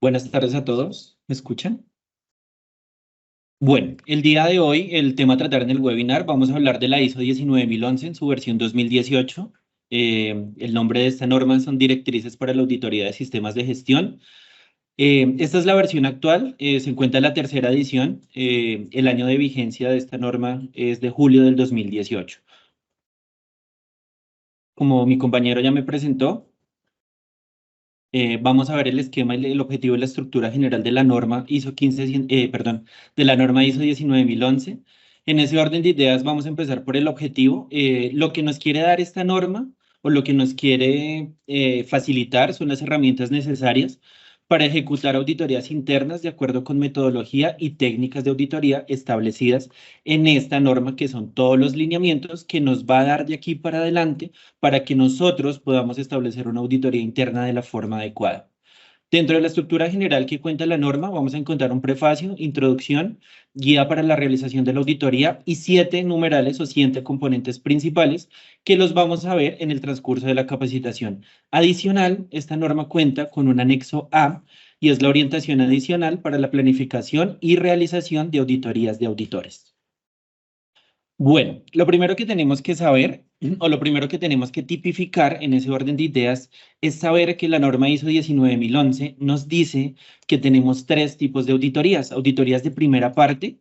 Buenas tardes a todos. ¿Me escuchan? Bueno, el día de hoy, el tema a tratar en el webinar, vamos a hablar de la ISO 19011 en su versión 2018. El nombre de esta norma son Directrices para la Auditoría de Sistemas de Gestión. Esta es la versión actual, se encuentra en la tercera edición. El año de vigencia de esta norma es de julio del 2018. Como mi compañero ya me presentó, vamos a ver el esquema y el objetivo y la estructura general de la norma ISO 15, de la norma ISO 19011. En ese orden de ideas vamos a empezar por el objetivo. Lo que nos quiere dar esta norma o lo que nos quiere facilitar son las herramientas necesarias para ejecutar auditorías internas de acuerdo con metodología y técnicas de auditoría establecidas en esta norma, que son todos los lineamientos que nos va a dar de aquí para adelante para que nosotros podamos establecer una auditoría interna de la forma adecuada. Dentro de la estructura general que cuenta la norma, vamos a encontrar un prefacio, introducción, guía para la realización de la auditoría y 7 numerales o 7 componentes principales que los vamos a ver en el transcurso de la capacitación. Adicional, esta norma cuenta con un anexo A y es la orientación adicional para la planificación y realización de auditorías de auditores. Bueno, lo primero que tenemos que saber, o lo primero que tenemos que tipificar en ese orden de ideas, es saber que la norma ISO 19011 nos dice que tenemos 3 tipos de auditorías. Auditorías de primera parte,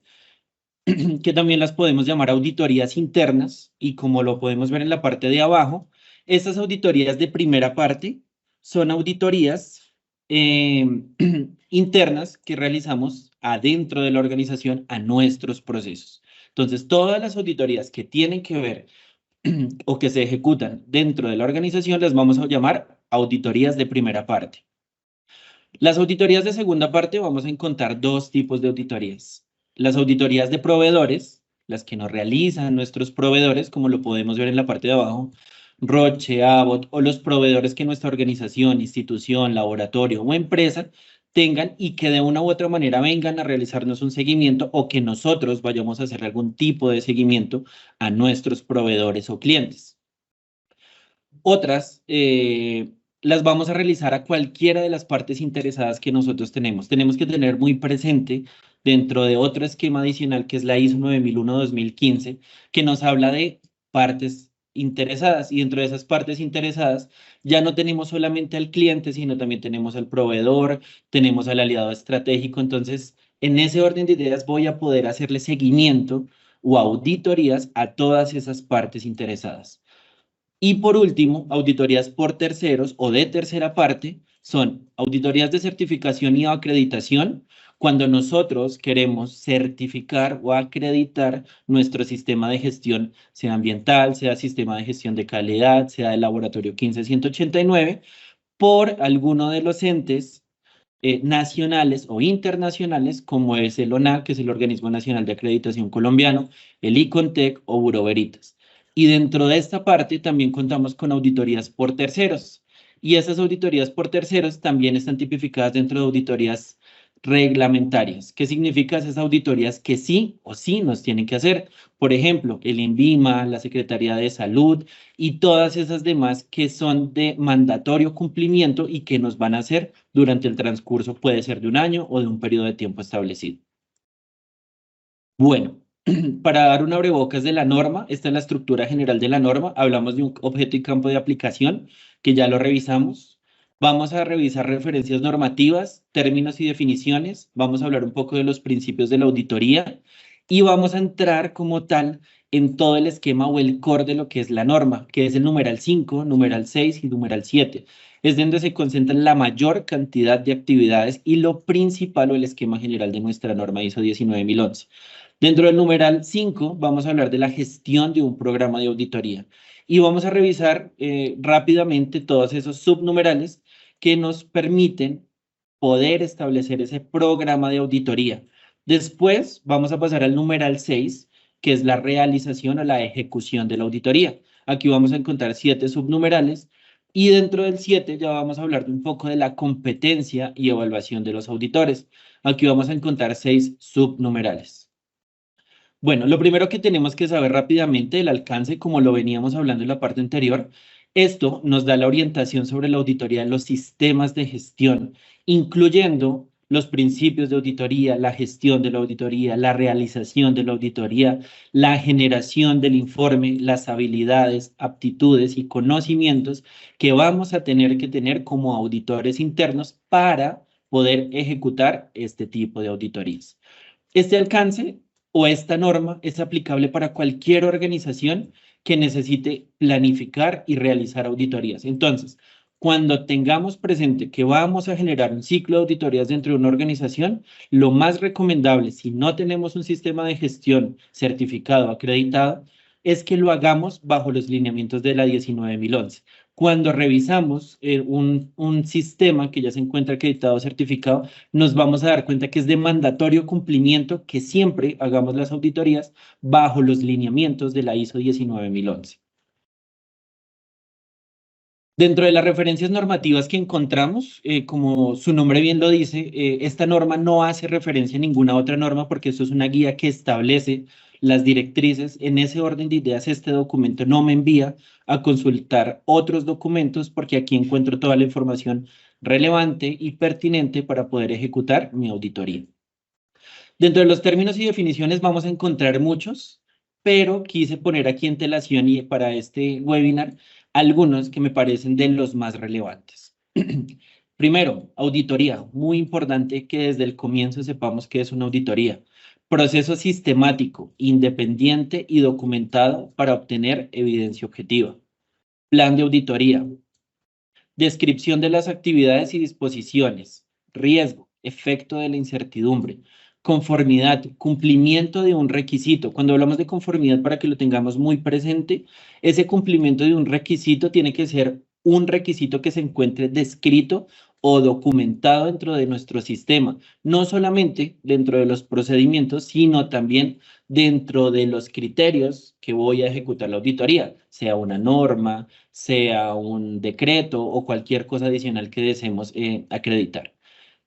que también las podemos llamar auditorías internas, y como lo podemos ver en la parte de abajo, estas auditorías de primera parte son auditorías internas que realizamos adentro de la organización a nuestros procesos. Entonces, todas las auditorías que tienen que ver o que se ejecutan dentro de la organización las vamos a llamar auditorías de primera parte. Las auditorías de segunda parte vamos a encontrar 2 tipos de auditorías. Las auditorías de proveedores, las que nos realizan nuestros proveedores, como lo podemos ver en la parte de abajo, Roche, Abbott, o los proveedores que nuestra organización, institución, laboratorio o empresa tengan y que de una u otra manera vengan a realizarnos un seguimiento o que nosotros vayamos a hacer algún tipo de seguimiento a nuestros proveedores o clientes. Otras las vamos a realizar a cualquiera de las partes interesadas que nosotros tenemos. Tenemos que tener muy presente dentro de otro esquema adicional que es la ISO 9001-2015, que nos habla de partes interesadas, y dentro de esas partes interesadas ya no tenemos solamente al cliente, sino también tenemos al proveedor, tenemos al aliado estratégico. Entonces, en ese orden de ideas voy a poder hacerle seguimiento o auditorías a todas esas partes interesadas. Y por último, auditorías por terceros o de tercera parte son auditorías de certificación y acreditación cuando nosotros queremos certificar o acreditar nuestro sistema de gestión, sea ambiental, sea sistema de gestión de calidad, sea del laboratorio 15189, por alguno de los entes nacionales o internacionales, como es el ONAC, que es el Organismo Nacional de Acreditación Colombiano, el ICONTEC o Buró Veritas. Y dentro de esta parte también contamos con auditorías por terceros. Y esas auditorías por terceros también están tipificadas dentro de auditorías reglamentarias. ¿Qué significa esas auditorías que sí o sí nos tienen que hacer? Por ejemplo, el INVIMA, la Secretaría de Salud y todas esas demás que son de mandatorio cumplimiento y que nos van a hacer durante el transcurso, puede ser de un año o de un periodo de tiempo establecido. Bueno, para dar un abrebocas de la norma, esta es la estructura general de la norma. Hablamos de un objeto y campo de aplicación, que ya lo revisamos. Vamos a revisar referencias normativas, términos y definiciones. Vamos a hablar un poco de los principios de la auditoría y vamos a entrar como tal en todo el esquema o el core de lo que es la norma, que es el numeral 5, numeral 6 y numeral 7. Es donde se concentran la mayor cantidad de actividades y lo principal o el esquema general de nuestra norma ISO 19011. Dentro del numeral 5 vamos a hablar de la gestión de un programa de auditoría y vamos a revisar rápidamente todos esos subnumerales que nos permiten poder establecer ese programa de auditoría. Después vamos a pasar al numeral 6, que es la realización o la ejecución de la auditoría. Aquí vamos a encontrar 7 subnumerales y dentro del 7 ya vamos a hablar de un poco de la competencia y evaluación de los auditores. Aquí vamos a encontrar 6 subnumerales. Bueno, lo primero que tenemos que saber rápidamente el alcance, como lo veníamos hablando en la parte anterior, esto nos da la orientación sobre la auditoría de los sistemas de gestión incluyendo los principios de auditoría, la gestión de la auditoría, la realización de la auditoría, la generación del informe, las habilidades, aptitudes y conocimientos que vamos a tener que tener como auditores internos para poder ejecutar este tipo de auditorías. Este alcance o esta norma es aplicable para cualquier organización que necesite planificar y realizar auditorías. Entonces, cuando tengamos presente que vamos a generar un ciclo de auditorías dentro de una organización, lo más recomendable, si no tenemos un sistema de gestión certificado, acreditado, es que lo hagamos bajo los lineamientos de la 19011. Cuando revisamos un sistema que ya se encuentra acreditado o certificado, nos vamos a dar cuenta que es de mandatorio cumplimiento que siempre hagamos las auditorías bajo los lineamientos de la ISO 19011. Dentro de las referencias normativas que encontramos, como su nombre bien lo dice, esta norma no hace referencia a ninguna otra norma porque esto es una guía que establece las directrices. En ese orden de ideas, este documento no me envía a consultar otros documentos porque aquí encuentro toda la información relevante y pertinente para poder ejecutar mi auditoría. Dentro de los términos y definiciones vamos a encontrar muchos, pero quise poner aquí en telación y para este webinar algunos que me parecen de los más relevantes. Primero, auditoría. Muy importante que desde el comienzo sepamos qué es una auditoría. Proceso sistemático, independiente y documentado para obtener evidencia objetiva. Plan de auditoría. Descripción de las actividades y disposiciones. Riesgo, efecto de la incertidumbre. Conformidad, cumplimiento de un requisito. Cuando hablamos de conformidad, para que lo tengamos muy presente, ese cumplimiento de un requisito tiene que ser un requisito que se encuentre descrito o documentado dentro de nuestro sistema, no solamente dentro de los procedimientos, sino también dentro de los criterios que voy a ejecutar la auditoría, sea una norma, sea un decreto o cualquier cosa adicional que deseemos acreditar.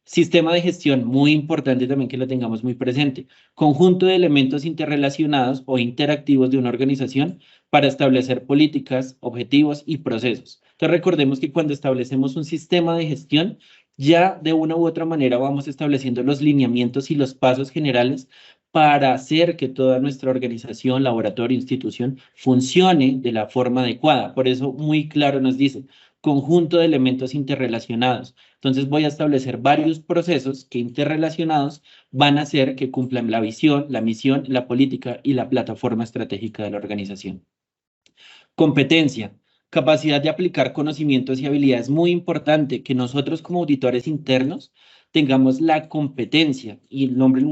Sistema de gestión, muy importante también que lo tengamos muy presente. Conjunto de elementos interrelacionados o interactivos de una organización para establecer políticas, objetivos y procesos. Entonces recordemos que cuando establecemos un sistema de gestión, ya de una u otra manera vamos estableciendo los lineamientos y los pasos generales para hacer que toda nuestra organización, laboratorio, institución funcione de la forma adecuada. Por eso muy claro nos dice, conjunto de elementos interrelacionados. Entonces voy a establecer varios procesos que interrelacionados van a hacer que cumplan la visión, la misión, la política y la plataforma estratégica de la organización. Competencia, capacidad de aplicar conocimientos y habilidades. Muy importante que nosotros como auditores internos tengamos la competencia, y el nombre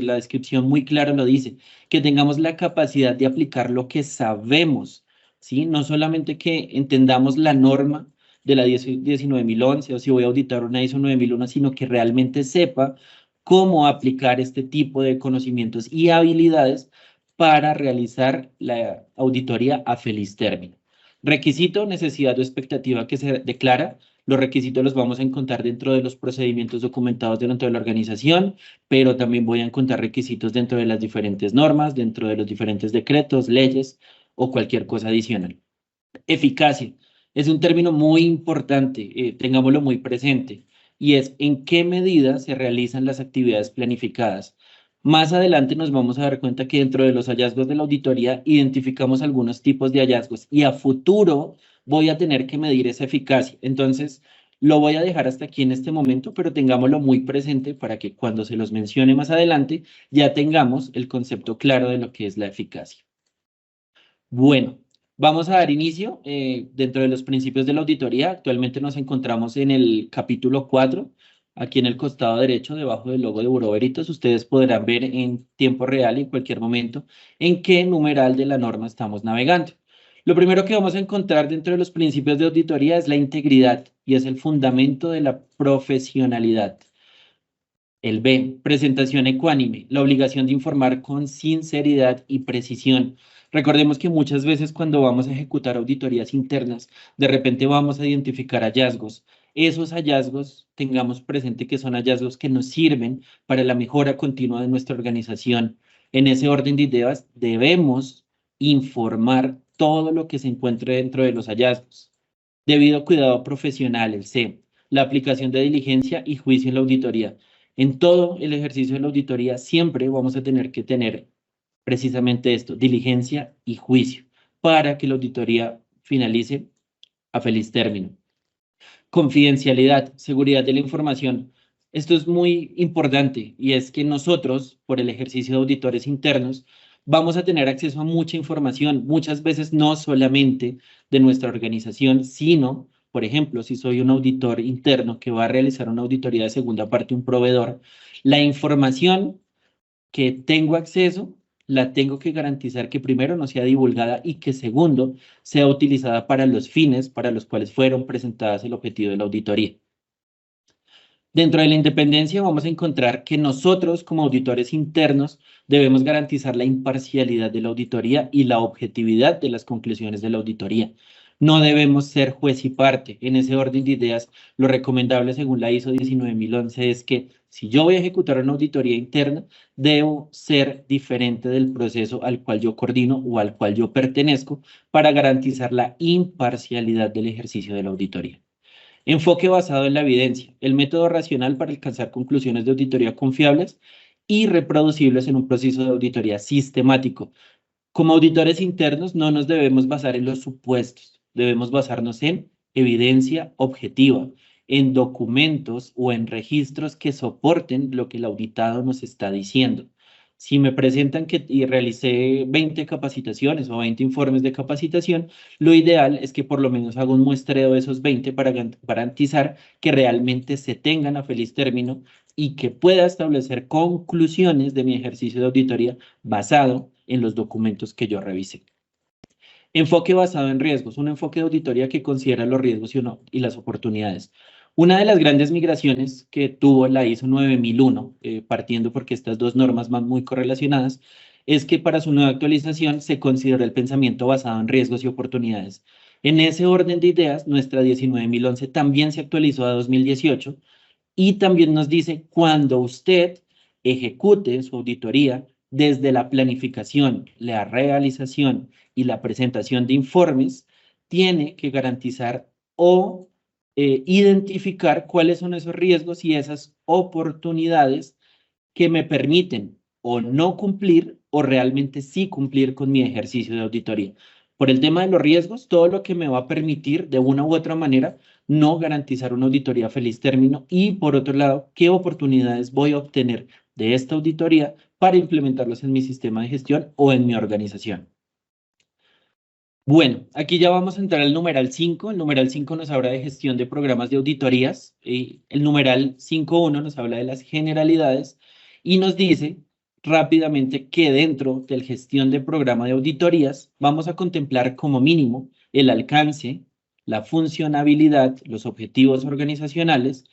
la descripción muy clara lo dice, que tengamos la capacidad de aplicar lo que sabemos, ¿sí? No solamente que entendamos la norma de la 19011 o si voy a auditar una ISO 9001, sino que realmente sepa cómo aplicar este tipo de conocimientos y habilidades para realizar la auditoría a feliz término. Requisito, necesidad o expectativa que se declara. Los requisitos los vamos a encontrar dentro de los procedimientos documentados dentro de la organización, pero también voy a encontrar requisitos dentro de las diferentes normas, dentro de los diferentes decretos, leyes o cualquier cosa adicional. Eficacia. Es un término muy importante, tengámoslo muy presente, y es en qué medida se realizan las actividades planificadas. Más adelante nos vamos a dar cuenta que dentro de los hallazgos de la auditoría identificamos algunos tipos de hallazgos y a futuro voy a tener que medir esa eficacia. Entonces, lo voy a dejar hasta aquí en este momento, pero tengámoslo muy presente para que cuando se los mencione más adelante ya tengamos el concepto claro de lo que es la eficacia. Bueno, vamos a dar inicio dentro de los principios de la auditoría. Actualmente nos encontramos en el capítulo 4. Aquí en el costado derecho, debajo del logo de Bureau Veritas, ustedes podrán ver en tiempo real y en cualquier momento en qué numeral de la norma estamos navegando. Lo primero que vamos a encontrar dentro de los principios de auditoría es la integridad y es el fundamento de la profesionalidad. El B, presentación ecuánime, la obligación de informar con sinceridad y precisión. Recordemos que muchas veces cuando vamos a ejecutar auditorías internas, de repente vamos a identificar hallazgos. Esos hallazgos tengamos presente que son hallazgos que nos sirven para la mejora continua de nuestra organización. En ese orden de ideas, debemos informar todo lo que se encuentre dentro de los hallazgos. Debido cuidado profesional, el C. la aplicación de diligencia y juicio en la auditoría. En todo el ejercicio de la auditoría siempre vamos a tener que tener precisamente esto, diligencia y juicio, para que la auditoría finalice a feliz término. Confidencialidad, seguridad de la información. Esto es muy importante y es que nosotros, por el ejercicio de auditores internos, vamos a tener acceso a mucha información, muchas veces no solamente de nuestra organización, sino, por ejemplo, si soy un auditor interno que va a realizar una auditoría de segunda parte, un proveedor, la información que tengo acceso, la tengo que garantizar que primero no sea divulgada y que segundo sea utilizada para los fines para los cuales fueron presentadas el objetivo de la auditoría. Dentro de la independencia vamos a encontrar que nosotros como auditores internos debemos garantizar la imparcialidad de la auditoría y la objetividad de las conclusiones de la auditoría. No debemos ser juez y parte. En ese orden de ideas, lo recomendable según la ISO 19011 es que si yo voy a ejecutar una auditoría interna, debo ser diferente del proceso al cual yo coordino o al cual yo pertenezco para garantizar la imparcialidad del ejercicio de la auditoría. Enfoque basado en la evidencia, el método racional para alcanzar conclusiones de auditoría confiables y reproducibles en un proceso de auditoría sistemático. Como auditores internos no nos debemos basar en los supuestos, debemos basarnos en evidencia objetiva, en documentos o en registros que soporten lo que el auditado nos está diciendo. Si me presentan que realicé 20 capacitaciones o 20 informes de capacitación, lo ideal es que por lo menos haga un muestreo de esos 20 para garantizar que realmente se tengan a feliz término y que pueda establecer conclusiones de mi ejercicio de auditoría basado en los documentos que yo revisé. Enfoque basado en riesgos, un enfoque de auditoría que considera los riesgos y las oportunidades. Una de las grandes migraciones que tuvo la ISO 9001, partiendo porque estas dos normas van muy correlacionadas, es que para su nueva actualización se consideró el pensamiento basado en riesgos y oportunidades. En ese orden de ideas, nuestra 19011 también se actualizó a 2018 y también nos dice cuando usted ejecute su auditoría desde la planificación, la realización y la presentación de informes, tiene que garantizar o identificar cuáles son esos riesgos y esas oportunidades que me permiten o no cumplir o realmente sí cumplir con mi ejercicio de auditoría. Por el tema de los riesgos, todo lo que me va a permitir de una u otra manera no garantizar una auditoría a feliz término y por otro lado, qué oportunidades voy a obtener de esta auditoría para implementarlos en mi sistema de gestión o en mi organización. Bueno, aquí ya vamos a entrar al numeral 5. El numeral 5 nos habla de gestión de programas de auditorías. Y el numeral 5.1 nos habla de las generalidades y nos dice rápidamente que dentro de la gestión de programa de auditorías vamos a contemplar como mínimo el alcance, la funcionabilidad, los objetivos organizacionales,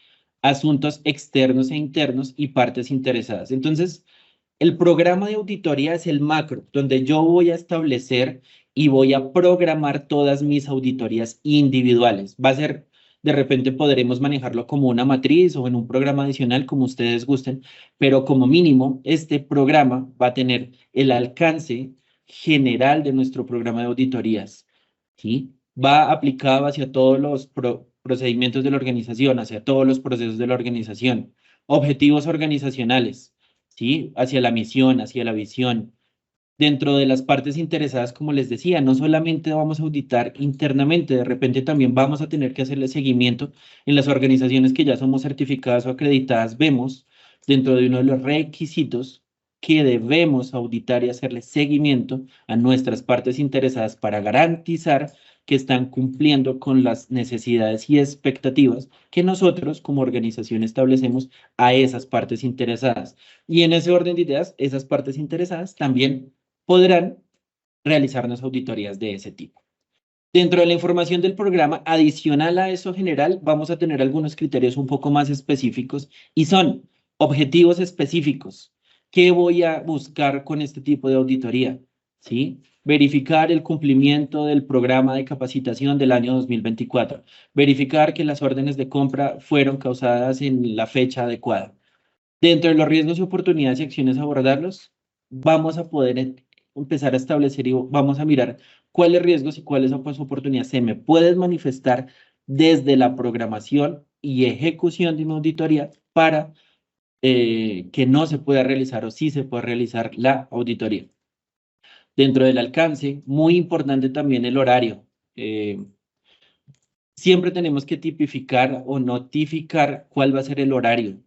asuntos externos e internos y partes interesadas. Entonces, el programa de auditoría es el macro, donde yo voy a establecer y voy a programar todas mis auditorías individuales. Va a ser, de repente podremos manejarlo como una matriz o en un programa adicional, como ustedes gusten, pero como mínimo, este programa va a tener el alcance general de nuestro programa de auditorías, ¿sí? Va aplicado hacia todos los procedimientos de la organización, hacia todos los procesos de la organización, objetivos organizacionales, ¿sí? Hacia la misión, hacia la visión. Dentro de las partes interesadas, como les decía, no solamente vamos a auditar internamente, de repente también vamos a tener que hacerle seguimiento en las organizaciones que ya somos certificadas o acreditadas. Vemos dentro de uno de los requisitos que debemos auditar y hacerle seguimiento a nuestras partes interesadas para garantizar que están cumpliendo con las necesidades y expectativas que nosotros como organización establecemos a esas partes interesadas. Y en ese orden de ideas, esas partes interesadas también podrán realizarnos auditorías de ese tipo. Dentro de la información del programa, adicional a eso general, vamos a tener algunos criterios un poco más específicos y son objetivos específicos. ¿Qué voy a buscar con este tipo de auditoría? ¿Sí? Verificar el cumplimiento del programa de capacitación del año 2024. Verificar que las órdenes de compra fueron causadas en la fecha adecuada. Dentro de los riesgos y oportunidades y acciones a abordarlos, vamos a poder empezar a establecer y vamos a mirar cuáles riesgos y cuáles oportunidades se me pueden manifestar desde la programación y ejecución de una auditoría para que no se pueda realizar o sí se pueda realizar la auditoría. Dentro del alcance, muy importante también el horario. Siempre tenemos que tipificar o notificar cuál va a ser el horario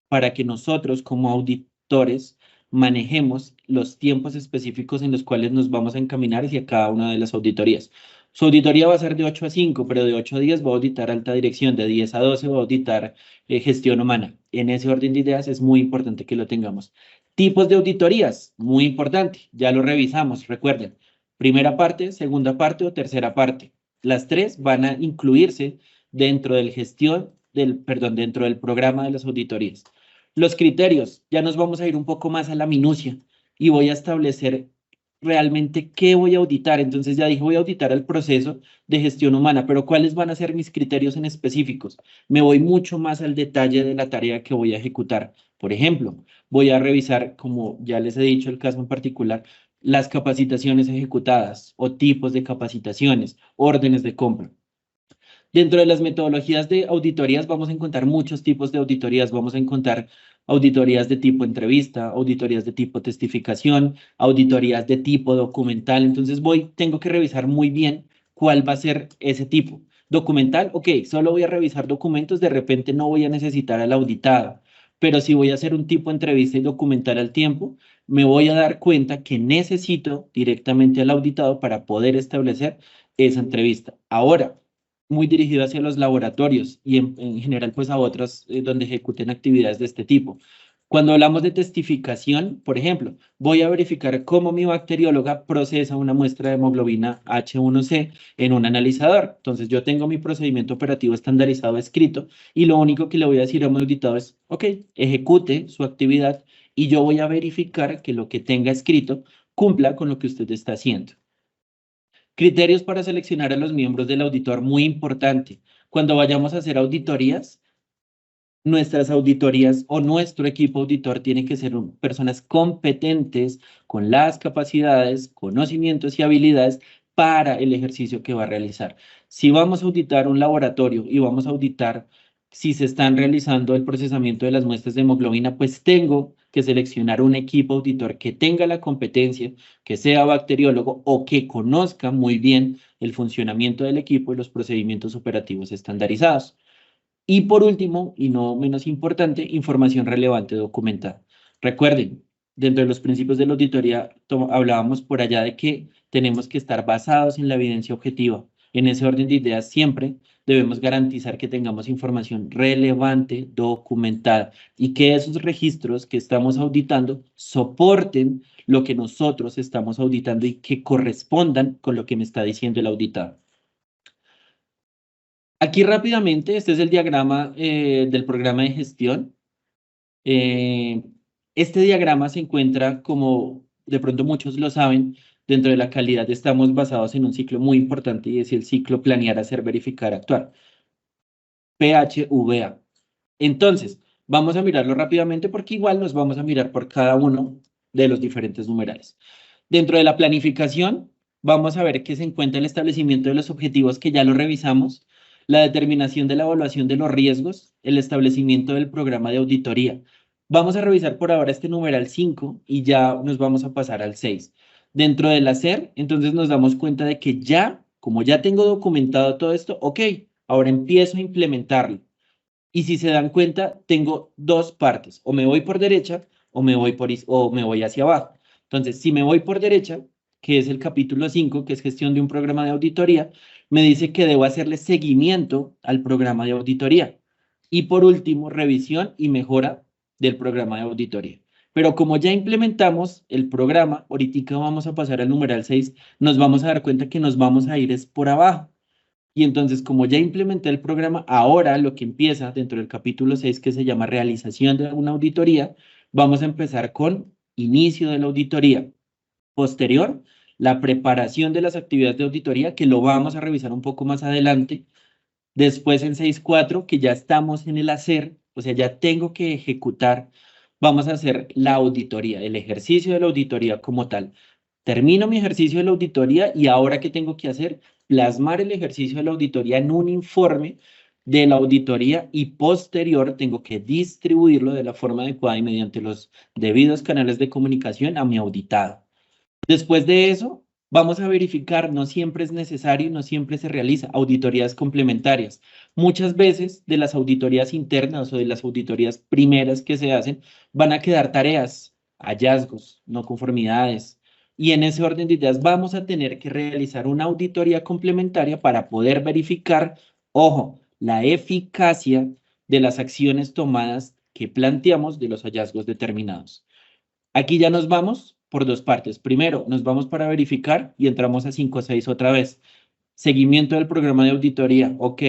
para que nosotros como auditores manejemos los tiempos específicos en los cuales nos vamos a encaminar hacia cada una de las auditorías. Su auditoría va a ser de 8 a 5, pero de 8 a 10 va a auditar alta dirección, de 10 a 12 va a auditar gestión humana. En ese orden de ideas es muy importante que lo tengamos. Tipos de auditorías, muy importante, ya lo revisamos, recuerden. Primera parte, segunda parte o tercera parte. Las tres van a incluirse dentro del dentro del programa de las auditorías. Los criterios, ya nos vamos a ir un poco más a la minucia y voy a establecer realmente qué voy a auditar. Entonces ya dije, voy a auditar el proceso de gestión humana, pero ¿cuáles van a ser mis criterios en específicos? Me voy mucho más al detalle de la tarea que voy a ejecutar. Por ejemplo, voy a revisar, como ya les he dicho el caso en particular, las capacitaciones ejecutadas o tipos de capacitaciones, órdenes de compra. Dentro de las metodologías de auditorías vamos a encontrar muchos tipos de auditorías. Vamos a encontrar auditorías de tipo entrevista, auditorías de tipo testificación, auditorías de tipo documental. Entonces tengo que revisar muy bien cuál va a ser ese tipo. Documental, ok, solo voy a revisar documentos, de repente no voy a necesitar al auditado, pero si voy a hacer un tipo de entrevista y documental al tiempo, me voy a dar cuenta que necesito directamente al auditado para poder establecer esa entrevista. Ahora, muy dirigido hacia los laboratorios y en general pues a otras donde ejecuten actividades de este tipo. Cuando hablamos de testificación, por ejemplo, voy a verificar cómo mi bacterióloga procesa una muestra de hemoglobina H1C en un analizador. Entonces yo tengo mi procedimiento operativo estandarizado escrito y lo único que le voy a decir a mi auditado es, ok, ejecute su actividad y yo voy a verificar que lo que tenga escrito cumpla con lo que usted está haciendo. Criterios para seleccionar a los miembros del auditor, muy importante. Cuando vayamos a hacer auditorías, nuestras auditorías o nuestro equipo auditor tiene que ser personas competentes con las capacidades, conocimientos y habilidades para el ejercicio que va a realizar. Si vamos a auditar un laboratorio y vamos a auditar si se están realizando el procesamiento de las muestras de hemoglobina, pues tengo que seleccionar un equipo auditor que tenga la competencia, que sea bacteriólogo o que conozca muy bien el funcionamiento del equipo y los procedimientos operativos estandarizados. Y por último, y no menos importante, información relevante documentada. Recuerden, dentro de los principios de la auditoría hablábamos por allá de que tenemos que estar basados en la evidencia objetiva. En ese orden de ideas siempre debemos garantizar que tengamos información relevante, documentada y que esos registros que estamos auditando soporten lo que nosotros estamos auditando y que correspondan con lo que me está diciendo el auditado. Aquí rápidamente, este es el diagrama del programa de gestión. Eh, este diagrama se encuentra, como de pronto muchos lo saben, dentro de la calidad estamos basados en un ciclo muy importante y es el ciclo planear, hacer, verificar, actuar. PHVA. Entonces, vamos a mirarlo rápidamente porque igual nos vamos a mirar por cada uno de los diferentes numerales. Dentro de la planificación, vamos a ver que se encuentra el establecimiento de los objetivos que ya lo revisamos, la determinación de la evaluación de los riesgos, el establecimiento del programa de auditoría. Vamos a revisar por ahora este numeral 5 y ya nos vamos a pasar al 6. Dentro del hacer, entonces nos damos cuenta de que ya, como ya tengo documentado todo esto, ok, ahora empiezo a implementarlo. Y si se dan cuenta, tengo dos partes, o me voy por derecha o me voy hacia abajo. Entonces, si me voy por derecha, que es el capítulo 5, que es gestión de un programa de auditoría, me dice que debo hacerle seguimiento al programa de auditoría. Y por último, revisión y mejora del programa de auditoría. Pero como ya implementamos el programa, ahorita vamos a pasar al numeral 6, nos vamos a dar cuenta que nos vamos a ir es por abajo. Y entonces, como ya implementé el programa, ahora lo que empieza dentro del capítulo 6, que se llama realización de una auditoría, vamos a empezar con inicio de la auditoría. Posterior, la preparación de las actividades de auditoría, que lo vamos a revisar un poco más adelante. Después en 6.4, que ya estamos en el hacer, o sea, ya tengo que ejecutar, vamos a hacer la auditoría, el ejercicio de la auditoría como tal. Termino mi ejercicio de la auditoría y ahora ¿qué tengo que hacer? Plasmar el ejercicio de la auditoría en un informe de la auditoría y posterior tengo que distribuirlo de la forma adecuada y mediante los debidos canales de comunicación a mi auditado. Después de eso, vamos a verificar, no siempre es necesario, no siempre se realiza auditorías complementarias. Muchas veces de las auditorías internas o de las auditorías primeras que se hacen, van a quedar tareas, hallazgos, no conformidades. Y en ese orden de ideas vamos a tener que realizar una auditoría complementaria para poder verificar, ojo, la eficacia de las acciones tomadas que planteamos de los hallazgos determinados. Aquí ya nos vamos por dos partes. Primero, nos vamos para verificar y entramos a 5.6 otra vez. Seguimiento del programa de auditoría, ok.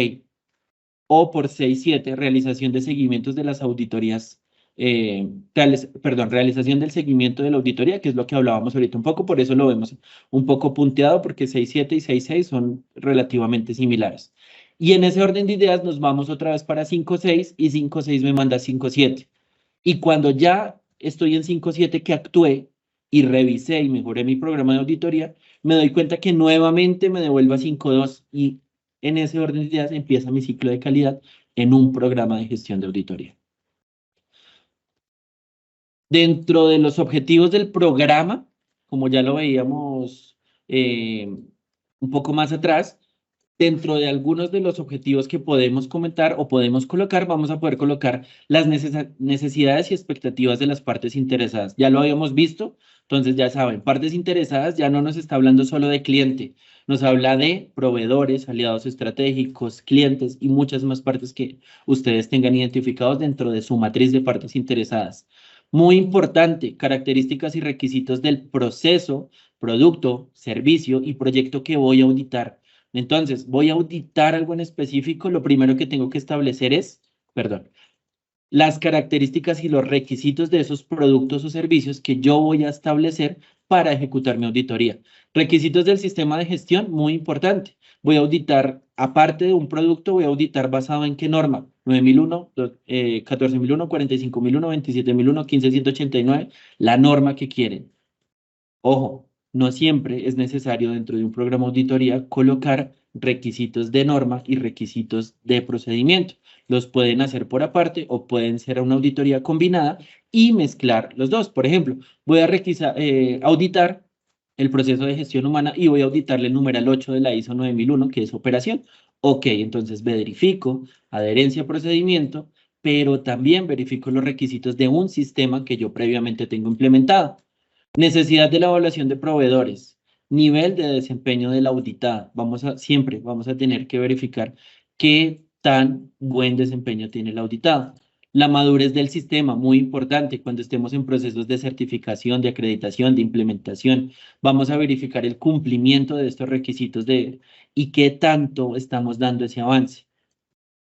O por 6.7, realización de seguimientos de las auditorías, realización del seguimiento de la auditoría, que es lo que hablábamos ahorita un poco, por eso lo vemos un poco punteado, porque 6.7 y 6.6 son relativamente similares. Y en ese orden de ideas nos vamos otra vez para 5.6 y 5.6 me manda 5.7. Y cuando ya estoy en 5.7 que actué y revisé y mejoré mi programa de auditoría, me doy cuenta que nuevamente me devuelve a 5.2 y en ese orden de ideas empieza mi ciclo de calidad en un programa de gestión de auditoría. Dentro de los objetivos del programa, como ya lo veíamos un poco más atrás, dentro de algunos de los objetivos que podemos comentar o podemos colocar, vamos a poder colocar las necesidades y expectativas de las partes interesadas. Ya lo habíamos visto, entonces ya saben, partes interesadas ya no nos está hablando solo de cliente, nos habla de proveedores, aliados estratégicos, clientes y muchas más partes que ustedes tengan identificados dentro de su matriz de partes interesadas. Muy importante, características y requisitos del proceso, producto, servicio y proyecto que voy a auditar. Entonces, voy a auditar algo en específico, lo primero que tengo que establecer es, las características y los requisitos de esos productos o servicios que yo voy a establecer para ejecutar mi auditoría. Requisitos del sistema de gestión, muy importante. Voy a auditar, aparte de un producto, voy a auditar basado en qué norma. 9001, 14001, 45001, 27001, 15189, la norma que quieren. Ojo, no siempre es necesario dentro de un programa de auditoría colocar requisitos de norma y requisitos de procedimiento. Los pueden hacer por aparte o pueden ser una auditoría combinada y mezclar los dos. Por ejemplo, voy a auditar el proceso de gestión humana y voy a auditarle el numeral 8 de la ISO 9001, que es operación. Ok, entonces verifico adherencia a procedimiento, pero también verifico los requisitos de un sistema que yo previamente tengo implementado. Necesidad de la evaluación de proveedores. Nivel de desempeño del auditado. Siempre vamos a tener que verificar qué tan buen desempeño tiene el auditado. La madurez del sistema, muy importante cuando estemos en procesos de certificación, de acreditación, de implementación. Vamos a verificar el cumplimiento de estos requisitos y qué tanto estamos dando ese avance.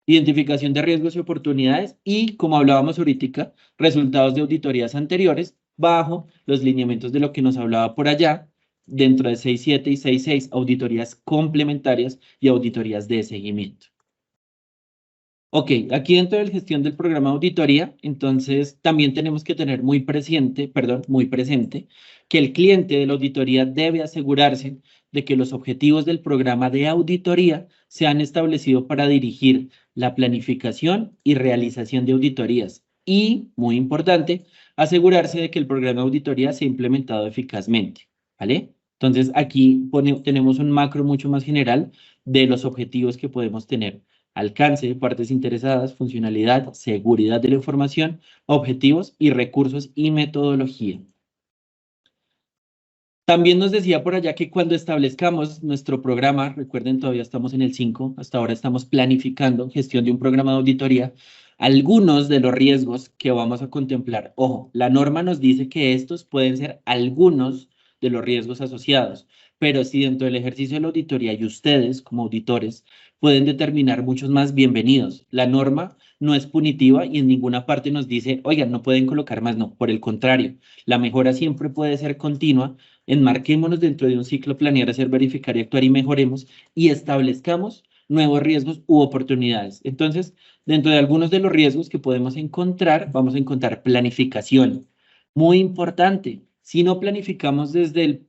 Identificación de riesgos y oportunidades y, como hablábamos ahorita, resultados de auditorías anteriores bajo los lineamientos de lo que nos hablaba por allá, dentro de 6.7 y 6.6, auditorías complementarias y auditorías de seguimiento. Ok, aquí dentro de la gestión del programa de auditoría, entonces también tenemos que tener muy presente que el cliente de la auditoría debe asegurarse de que los objetivos del programa de auditoría se han establecido para dirigir la planificación y realización de auditorías. Y, muy importante, asegurarse de que el programa de auditoría sea implementado eficazmente, ¿vale? Entonces aquí tenemos un macro mucho más general de los objetivos que podemos tener. Alcance de partes interesadas, funcionalidad, seguridad de la información, objetivos y recursos y metodología. También nos decía por allá que cuando establezcamos nuestro programa, recuerden, todavía estamos en el 5, hasta ahora estamos planificando gestión de un programa de auditoría, algunos de los riesgos que vamos a contemplar. Ojo, la norma nos dice que estos pueden ser algunos de los riesgos asociados, pero si dentro del ejercicio de la auditoría y ustedes como auditores pueden determinar muchos más, bienvenidos. La norma no es punitiva y en ninguna parte nos dice, oigan, no pueden colocar más, no, por el contrario, la mejora siempre puede ser continua. Enmarquémonos dentro de un ciclo planear, hacer, verificar y actuar y mejoremos y establezcamos nuevos riesgos u oportunidades. Entonces, dentro de algunos de los riesgos que podemos encontrar, vamos a encontrar planificación. Muy importante, si no planificamos desde el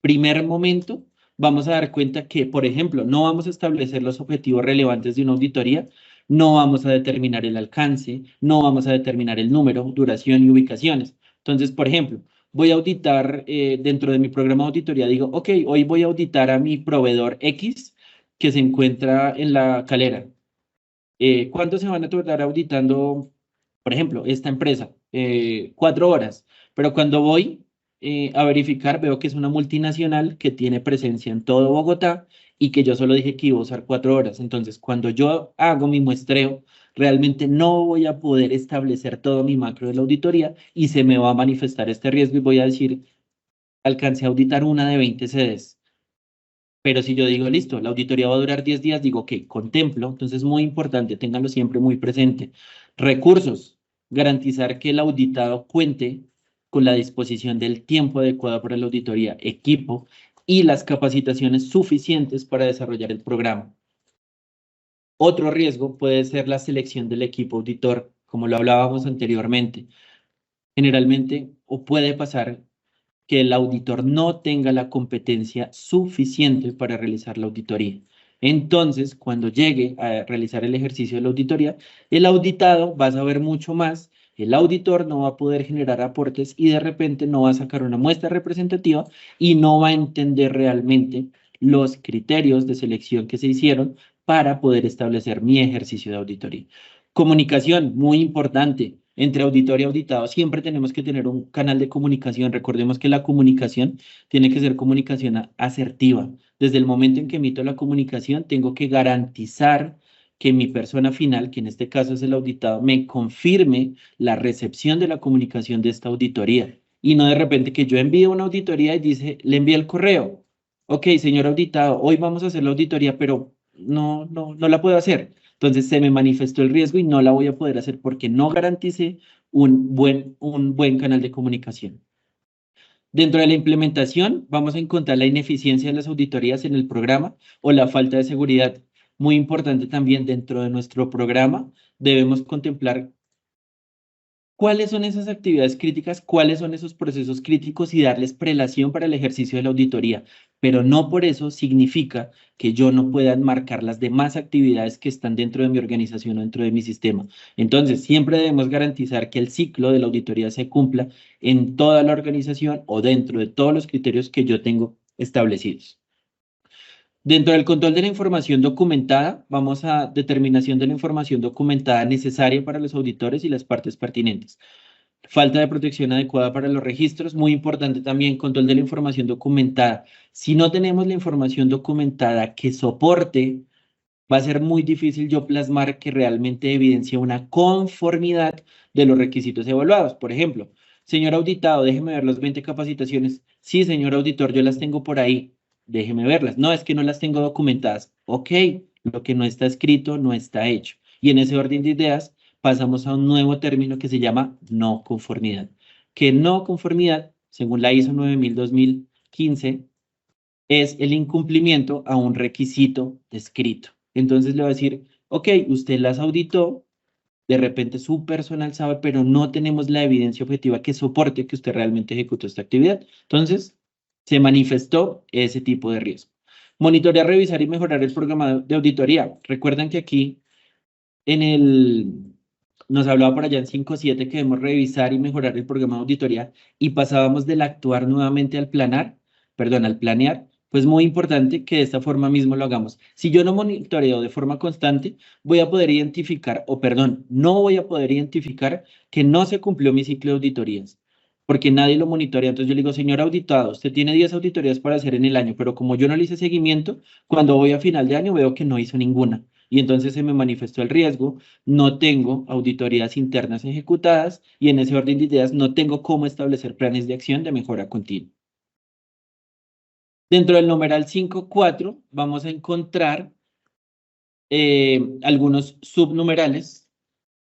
primer momento, vamos a dar cuenta que, por ejemplo, no vamos a establecer los objetivos relevantes de una auditoría, no vamos a determinar el alcance, no vamos a determinar el número, duración y ubicaciones. Entonces, por ejemplo, voy a auditar dentro de mi programa de auditoría, digo, ok, hoy voy a auditar a mi proveedor X que se encuentra en La Calera. ¿Cuánto se van a tardar auditando, por ejemplo, esta empresa? 4 horas. Pero cuando voy a verificar, veo que es una multinacional que tiene presencia en todo Bogotá y que yo solo dije que iba a usar 4 horas. Entonces, cuando yo hago mi muestreo, realmente no voy a poder establecer todo mi macro de la auditoría y se me va a manifestar este riesgo y voy a decir, alcancé a auditar una de 20 sedes. Pero si yo digo, listo, la auditoría va a durar 10 días, digo, ok, contemplo, entonces es muy importante, ténganlo siempre muy presente. Recursos, garantizar que el auditado cuente con la disposición del tiempo adecuado para la auditoría, equipo y las capacitaciones suficientes para desarrollar el programa. Otro riesgo puede ser la selección del equipo auditor, como lo hablábamos anteriormente. Generalmente, o puede pasar que el auditor no tenga la competencia suficiente para realizar la auditoría. Entonces, cuando llegue a realizar el ejercicio de la auditoría, el auditado va a saber mucho más, el auditor no va a poder generar aportes y de repente no va a sacar una muestra representativa y no va a entender realmente los criterios de selección que se hicieron para poder establecer mi ejercicio de auditoría. Comunicación, muy importante. Entre auditor y auditado siempre tenemos que tener un canal de comunicación. Recordemos que la comunicación tiene que ser comunicación asertiva. Desde el momento en que emito la comunicación, tengo que garantizar que mi persona final, que en este caso es el auditado, me confirme la recepción de la comunicación de esta auditoría. Y no de repente que yo envíe una auditoría y dice, le envíe el correo. Ok, señor auditado, hoy vamos a hacer la auditoría, pero no la puedo hacer. Entonces se me manifestó el riesgo y no la voy a poder hacer porque no garanticé un buen canal de comunicación. Dentro de la implementación, vamos a encontrar la ineficiencia de las auditorías en el programa o la falta de seguridad. Muy importante también dentro de nuestro programa, debemos contemplar cuáles son esas actividades críticas, cuáles son esos procesos críticos y darles prelación para el ejercicio de la auditoría. Pero no por eso significa que yo no pueda enmarcar las demás actividades que están dentro de mi organización o dentro de mi sistema. Entonces, siempre debemos garantizar que el ciclo de la auditoría se cumpla en toda la organización o dentro de todos los criterios que yo tengo establecidos. Dentro del control de la información documentada, vamos a determinación de la información documentada necesaria para los auditores y las partes pertinentes. Falta de protección adecuada para los registros, muy importante también, control de la información documentada. Si no tenemos la información documentada que soporte, va a ser muy difícil yo plasmar que realmente evidencia una conformidad de los requisitos evaluados. Por ejemplo, señor auditado, déjeme ver las 20 capacitaciones. Sí, señor auditor, yo las tengo por ahí. Déjeme verlas. No, es que no las tengo documentadas. Ok, lo que no está escrito no está hecho. Y en ese orden de ideas pasamos a un nuevo término que se llama no conformidad. Que no conformidad, según la ISO 9000-2015, es el incumplimiento a un requisito descrito. Entonces le va a decir, ok, usted las auditó, de repente su personal sabe, pero no tenemos la evidencia objetiva que soporte que usted realmente ejecutó esta actividad. Entonces, se manifestó ese tipo de riesgo. Monitorear, revisar y mejorar el programa de auditoría. Recuerden que aquí nos hablaba por allá en 5.7 que debemos revisar y mejorar el programa de auditoría y pasábamos del actuar nuevamente al planear, pues muy importante que de esta forma mismo lo hagamos. Si yo no monitoreo de forma constante, voy a poder identificar, o perdón, no voy a poder identificar que no se cumplió mi ciclo de auditorías, porque nadie lo monitorea. Entonces yo le digo, señor auditado, usted tiene 10 auditorías para hacer en el año, pero como yo no le hice seguimiento, cuando voy a final de año veo que no hizo ninguna. Y entonces se me manifestó el riesgo, no tengo auditorías internas ejecutadas y en ese orden de ideas no tengo cómo establecer planes de acción de mejora continua. Dentro del numeral 5.4 vamos a encontrar algunos subnumerales,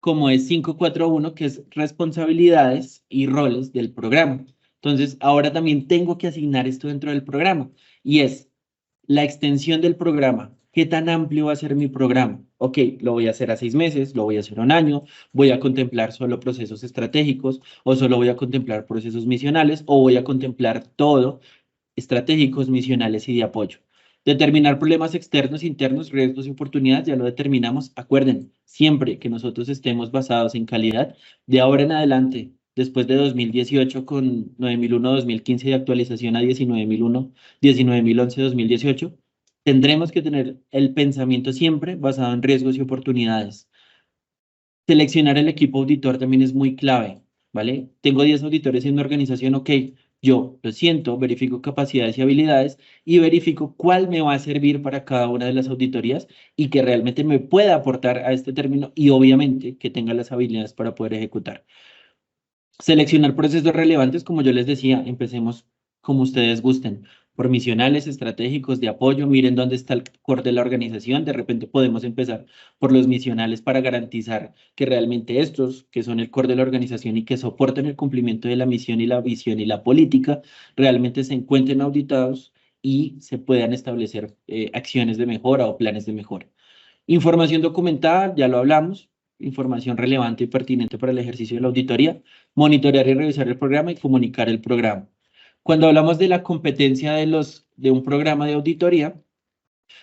como es 5.4.1, que es responsabilidades y roles del programa. Entonces, ahora también tengo que asignar esto dentro del programa y es la extensión del programa. ¿Qué tan amplio va a ser mi programa? Ok, lo voy a hacer a 6 meses, lo voy a hacer a un año, voy a contemplar solo procesos estratégicos o solo voy a contemplar procesos misionales o voy a contemplar todo estratégicos, misionales y de apoyo. Determinar problemas externos, internos, riesgos y oportunidades, ya lo determinamos. Acuerden, siempre que nosotros estemos basados en calidad, de ahora en adelante, después de 2018 con 9001, 2015 de actualización a 19001, 19011, 2018, tendremos que tener el pensamiento siempre basado en riesgos y oportunidades. Seleccionar el equipo auditor también es muy clave, ¿vale? Tengo 10 auditores en mi organización, ok, yo lo siento, verifico capacidades y habilidades y verifico cuál me va a servir para cada una de las auditorías y que realmente me pueda aportar a este término y obviamente que tenga las habilidades para poder ejecutar. Seleccionar procesos relevantes, como yo les decía, empecemos como ustedes gusten, por misionales, estratégicos, de apoyo, miren dónde está el core de la organización, de repente podemos empezar por los misionales para garantizar que realmente estos, que son el core de la organización y que soportan el cumplimiento de la misión y la visión y la política, realmente se encuentren auditados y se puedan establecer acciones de mejora o planes de mejora. Información documentada, ya lo hablamos, información relevante y pertinente para el ejercicio de la auditoría, monitorear y revisar el programa y comunicar el programa. Cuando hablamos de la competencia de un programa de auditoría,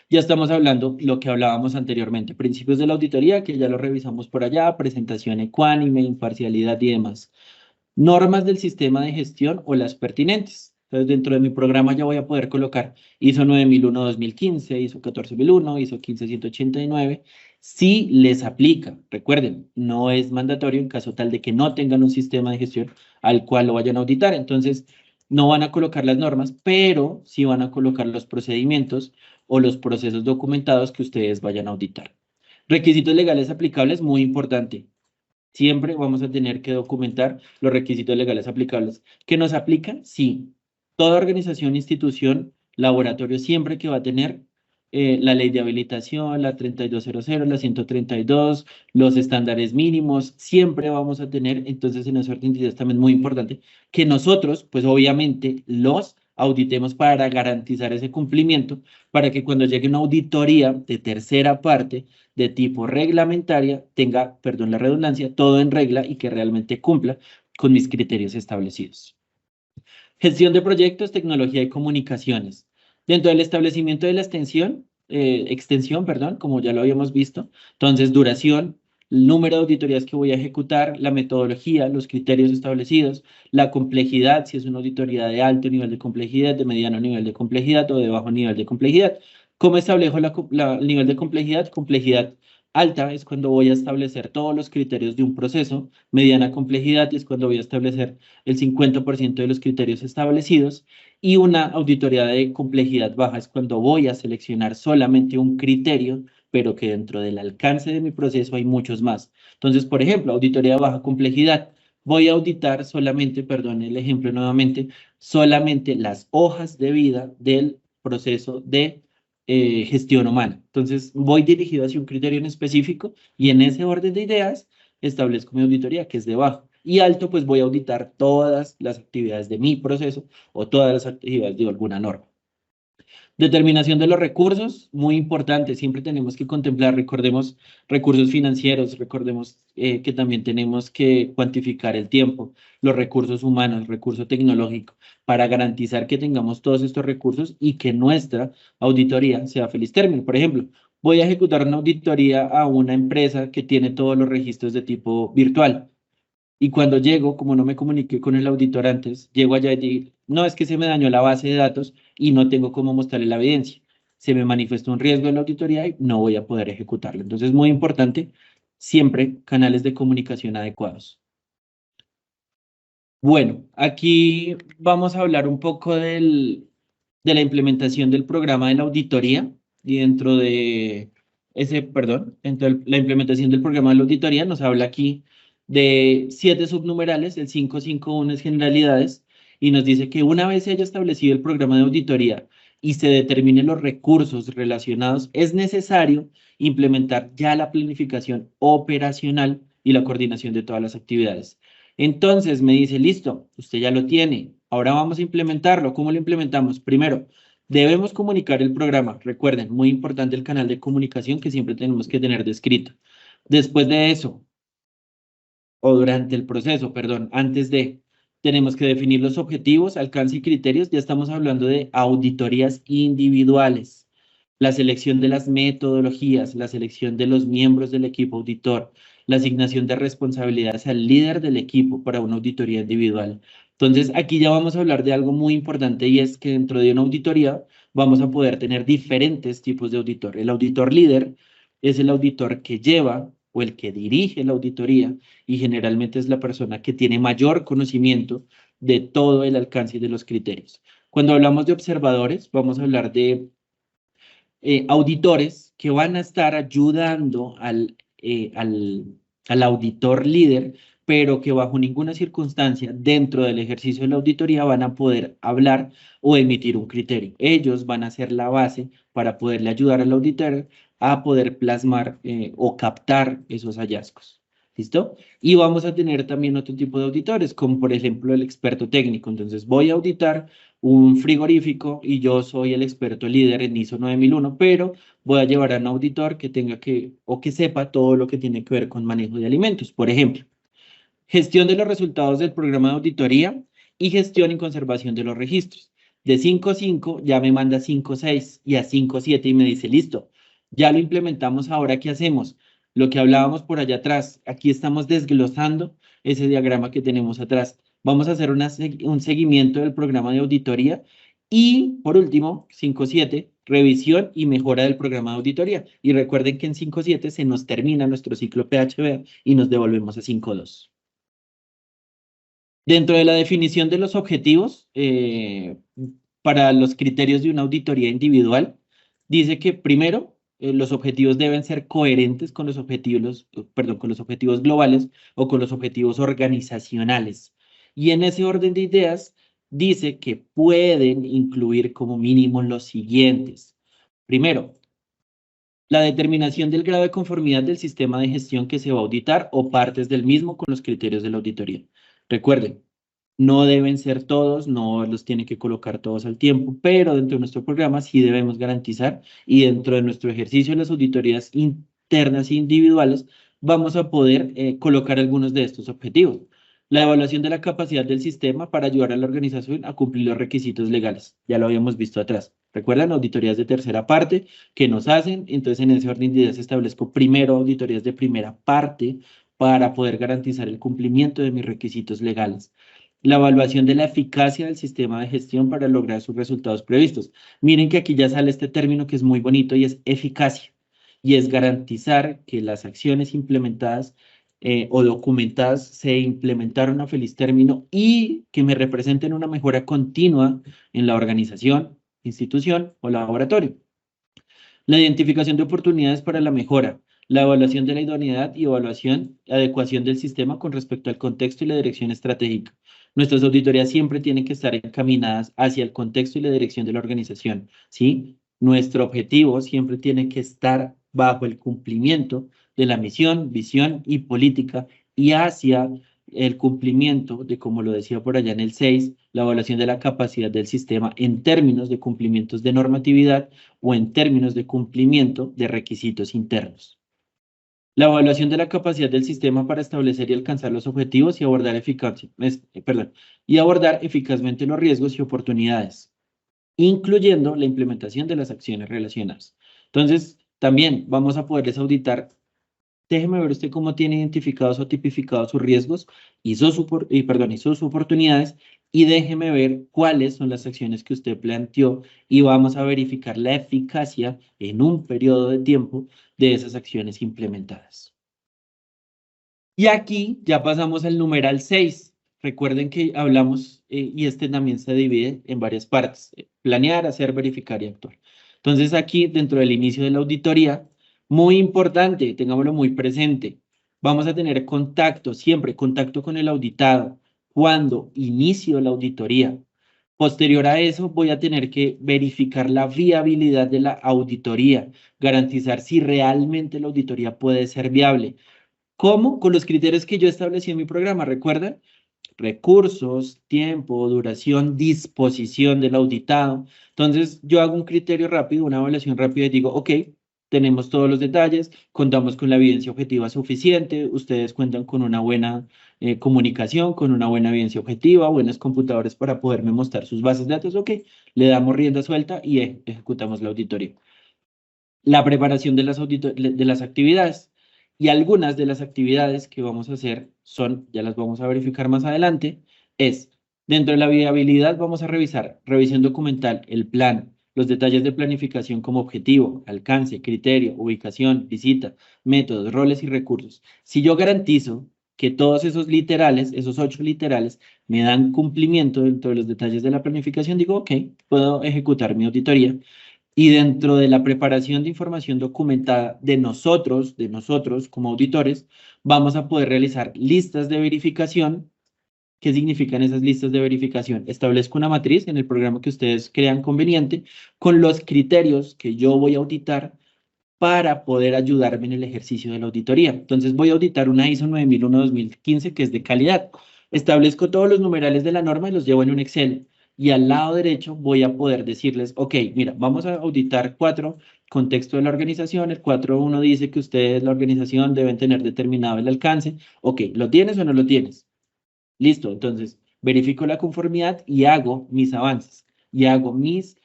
ya estamos hablando lo que hablábamos anteriormente, principios de la auditoría, que ya lo revisamos por allá, presentación ecuánime, imparcialidad y demás. Normas del sistema de gestión o las pertinentes. Entonces, dentro de mi programa ya voy a poder colocar ISO 9001-2015, ISO 14001, ISO 15189, si les aplica. Recuerden, no es mandatorio en caso tal de que no tengan un sistema de gestión al cual lo vayan a auditar. Entonces, no van a colocar las normas, pero sí van a colocar los procedimientos o los procesos documentados que ustedes vayan a auditar. Requisitos legales aplicables, muy importante. Siempre vamos a tener que documentar los requisitos legales aplicables. ¿Que nos aplican? Sí. Toda organización, institución, laboratorio siempre que va a tener la ley de habilitación, la 3200, la 132, los estándares mínimos, siempre vamos a tener, entonces en ese orden de ideas también es muy importante que nosotros, pues obviamente, los auditemos para garantizar ese cumplimiento, para que cuando llegue una auditoría de tercera parte, de tipo reglamentaria tenga, perdón la redundancia, todo en regla y que realmente cumpla con mis criterios establecidos. Gestión de proyectos, tecnología y comunicaciones. Dentro del establecimiento de la extensión, perdón, como ya lo habíamos visto, entonces duración, el número de auditorías que voy a ejecutar, la metodología, los criterios establecidos, la complejidad, si es una auditoría de alto nivel de complejidad, de mediano nivel de complejidad o de bajo nivel de complejidad. ¿Cómo establezco el nivel de complejidad? Complejidad alta es cuando voy a establecer todos los criterios de un proceso, mediana complejidad es cuando voy a establecer el 50% de los criterios establecidos y una auditoría de complejidad baja es cuando voy a seleccionar solamente un criterio, pero que dentro del alcance de mi proceso hay muchos más. Entonces, por ejemplo, auditoría de baja complejidad. Voy a auditar solamente, perdón el ejemplo nuevamente, solamente las hojas de vida del proceso de gestión humana. Entonces, voy dirigido hacia un criterio en específico y en ese orden de ideas establezco mi auditoría, que es de bajo. Y alto, pues voy a auditar todas las actividades de mi proceso o todas las actividades de alguna norma. Determinación de los recursos, muy importante, siempre tenemos que contemplar, recordemos, recursos financieros, recordemos que también tenemos que cuantificar el tiempo, los recursos humanos, el recurso tecnológico, para garantizar que tengamos todos estos recursos y que nuestra auditoría sea feliz término. Por ejemplo, voy a ejecutar una auditoría a una empresa que tiene todos los registros de tipo virtual. Y cuando llego, como no me comuniqué con el auditor antes, llego allá y digo, no, es que se me dañó la base de datos y no tengo cómo mostrarle la evidencia. Se me manifestó un riesgo en la auditoría y no voy a poder ejecutarlo. Entonces, muy importante, siempre canales de comunicación adecuados. Bueno, aquí vamos a hablar un poco de la implementación del programa de la auditoría y dentro de la implementación del programa de la auditoría nos habla aquí de 7 subnumerales, el 551 es generalidades, y nos dice que una vez se haya establecido el programa de auditoría y se determinen los recursos relacionados, es necesario implementar ya la planificación operacional y la coordinación de todas las actividades. Entonces me dice, listo, usted ya lo tiene, ahora vamos a implementarlo. ¿Cómo lo implementamos? Primero, debemos comunicar el programa. Recuerden, muy importante el canal de comunicación que siempre tenemos que tener descrito. Después de eso, o durante el proceso, perdón, antes de, tenemos que definir los objetivos, alcance y criterios. Ya estamos hablando de auditorías individuales. la selección de las metodologías, la selección de los miembros del equipo auditor, la asignación de responsabilidades al líder del equipo para una auditoría individual. Entonces, aquí ya vamos a hablar de algo muy importante y es que dentro de una auditoría vamos a poder tener diferentes tipos de auditor. El auditor líder es el auditor que lleva o el que dirige la auditoría y generalmente es la persona que tiene mayor conocimiento de todo el alcance de los criterios. Cuando hablamos de observadores, vamos a hablar de auditores que van a estar ayudando al auditor líder, pero que bajo ninguna circunstancia dentro del ejercicio de la auditoría van a poder hablar o emitir un criterio. Ellos van a ser la base para poderle ayudar al auditor a poder plasmar o captar esos hallazgos. ¿Listo? Y vamos a tener también otro tipo de auditores, como por ejemplo el experto técnico. Entonces voy a auditar un frigorífico y yo soy el experto líder en ISO 9001, pero voy a llevar a un auditor que tenga que o que sepa todo lo que tiene que ver con manejo de alimentos. Por ejemplo, gestión de los resultados del programa de auditoría y gestión y conservación de los registros. De 5.5 ya me manda 5.6 y a 5.7 y me dice, listo, ya lo implementamos, ahora ¿qué hacemos? Lo que hablábamos por allá atrás, aquí estamos desglosando ese diagrama que tenemos atrás. Vamos a hacer un seguimiento del programa de auditoría y, por último, 5.7, revisión y mejora del programa de auditoría. Y recuerden que en 5.7 se nos termina nuestro ciclo PHB y nos devolvemos a 5.2. Dentro de la definición de los objetivos, para los criterios de una auditoría individual, dice que primero, los objetivos deben ser coherentes con los objetivos, perdón, con los objetivos globales o con los objetivos organizacionales. Y en ese orden de ideas, dice que pueden incluir como mínimo los siguientes. Primero, la determinación del grado de conformidad del sistema de gestión que se va a auditar o partes del mismo con los criterios de la auditoría. Recuerden, no deben ser todos, no los tienen que colocar todos al tiempo, pero dentro de nuestro programa sí debemos garantizar y dentro de nuestro ejercicio de las auditorías internas e individuales vamos a poder colocar algunos de estos objetivos. La evaluación de la capacidad del sistema para ayudar a la organización a cumplir los requisitos legales. Ya lo habíamos visto atrás. ¿Recuerdan? Auditorías de tercera parte que nos hacen. Entonces, en ese orden de ideas establezco primero auditorías de primera parte para poder garantizar el cumplimiento de mis requisitos legales. La evaluación de la eficacia del sistema de gestión para lograr sus resultados previstos. Miren que aquí ya sale este término que es muy bonito y es eficacia. Y es garantizar que las acciones implementadas o documentadas se implementaron a feliz término y que me representen una mejora continua en la organización, institución o laboratorio. La identificación de oportunidades para la mejora, la evaluación de la idoneidad y adecuación del sistema con respecto al contexto y la dirección estratégica. Nuestras auditorías siempre tienen que estar encaminadas hacia el contexto y la dirección de la organización, ¿sí? Nuestro objetivo siempre tiene que estar bajo el cumplimiento de la misión, visión y política y hacia el cumplimiento de, como lo decía por allá en el 6, la evaluación de la capacidad del sistema en términos de cumplimientos de normatividad o en términos de cumplimiento de requisitos internos. La evaluación de la capacidad del sistema para establecer y alcanzar los objetivos y y abordar eficazmente los riesgos y oportunidades, incluyendo la implementación de las acciones relacionadas. Entonces, también vamos a poderles auditar. Déjeme ver usted cómo tiene identificados o tipificados sus riesgos y sus oportunidades y déjeme ver cuáles son las acciones que usted planteó y vamos a verificar la eficacia en un periodo de tiempo de esas acciones implementadas. Y aquí ya pasamos al numeral 6. Recuerden que hablamos y este también se divide en varias partes. Planear, hacer, verificar y actuar. Entonces aquí dentro del inicio de la auditoría, muy importante, tengámoslo muy presente. Vamos a tener contacto, siempre contacto con el auditado. Cuando inicio la auditoría. Posterior a eso, voy a tener que verificar la viabilidad de la auditoría, garantizar si realmente la auditoría puede ser viable. ¿Cómo? Con los criterios que yo establecí en mi programa, ¿recuerdan? Recursos, tiempo, duración, disposición del auditado. Entonces, yo hago un criterio rápido, una evaluación rápida y digo, ok, tenemos todos los detalles, contamos con la evidencia objetiva suficiente, ustedes cuentan con una buena comunicación, con una buena evidencia objetiva, buenos computadores para poderme mostrar sus bases de datos, ok, le damos rienda suelta y ejecutamos la auditoría. la preparación de de las actividades. Y algunas de las actividades que vamos a hacer son, ya las vamos a verificar más adelante, es, dentro de la viabilidad vamos a revisar revisión documental, el plan, los detalles de planificación como objetivo, alcance, criterio, ubicación, visita, métodos, roles y recursos. Si yo garantizo que todos esos literales, esos 8 literales, me dan cumplimiento dentro de los detalles de la planificación, digo, ok, puedo ejecutar mi auditoría. Y dentro de la preparación de información documentada de nosotros como auditores, vamos a poder realizar listas de verificación. ¿Qué significan esas listas de verificación? Establezco una matriz en el programa que ustedes crean conveniente con los criterios que yo voy a auditar para poder ayudarme en el ejercicio de la auditoría. Entonces voy a auditar una ISO 9001-2015 que es de calidad. Establezco todos los numerales de la norma y los llevo en un Excel. Y al lado derecho voy a poder decirles, ok, mira, vamos a auditar 4, contexto de la organización. El 4.1 dice que ustedes, la organización, deben tener determinado el alcance. Ok, ¿lo tienes o no lo tienes? Listo, entonces verifico la conformidad y hago mis avances y hago mis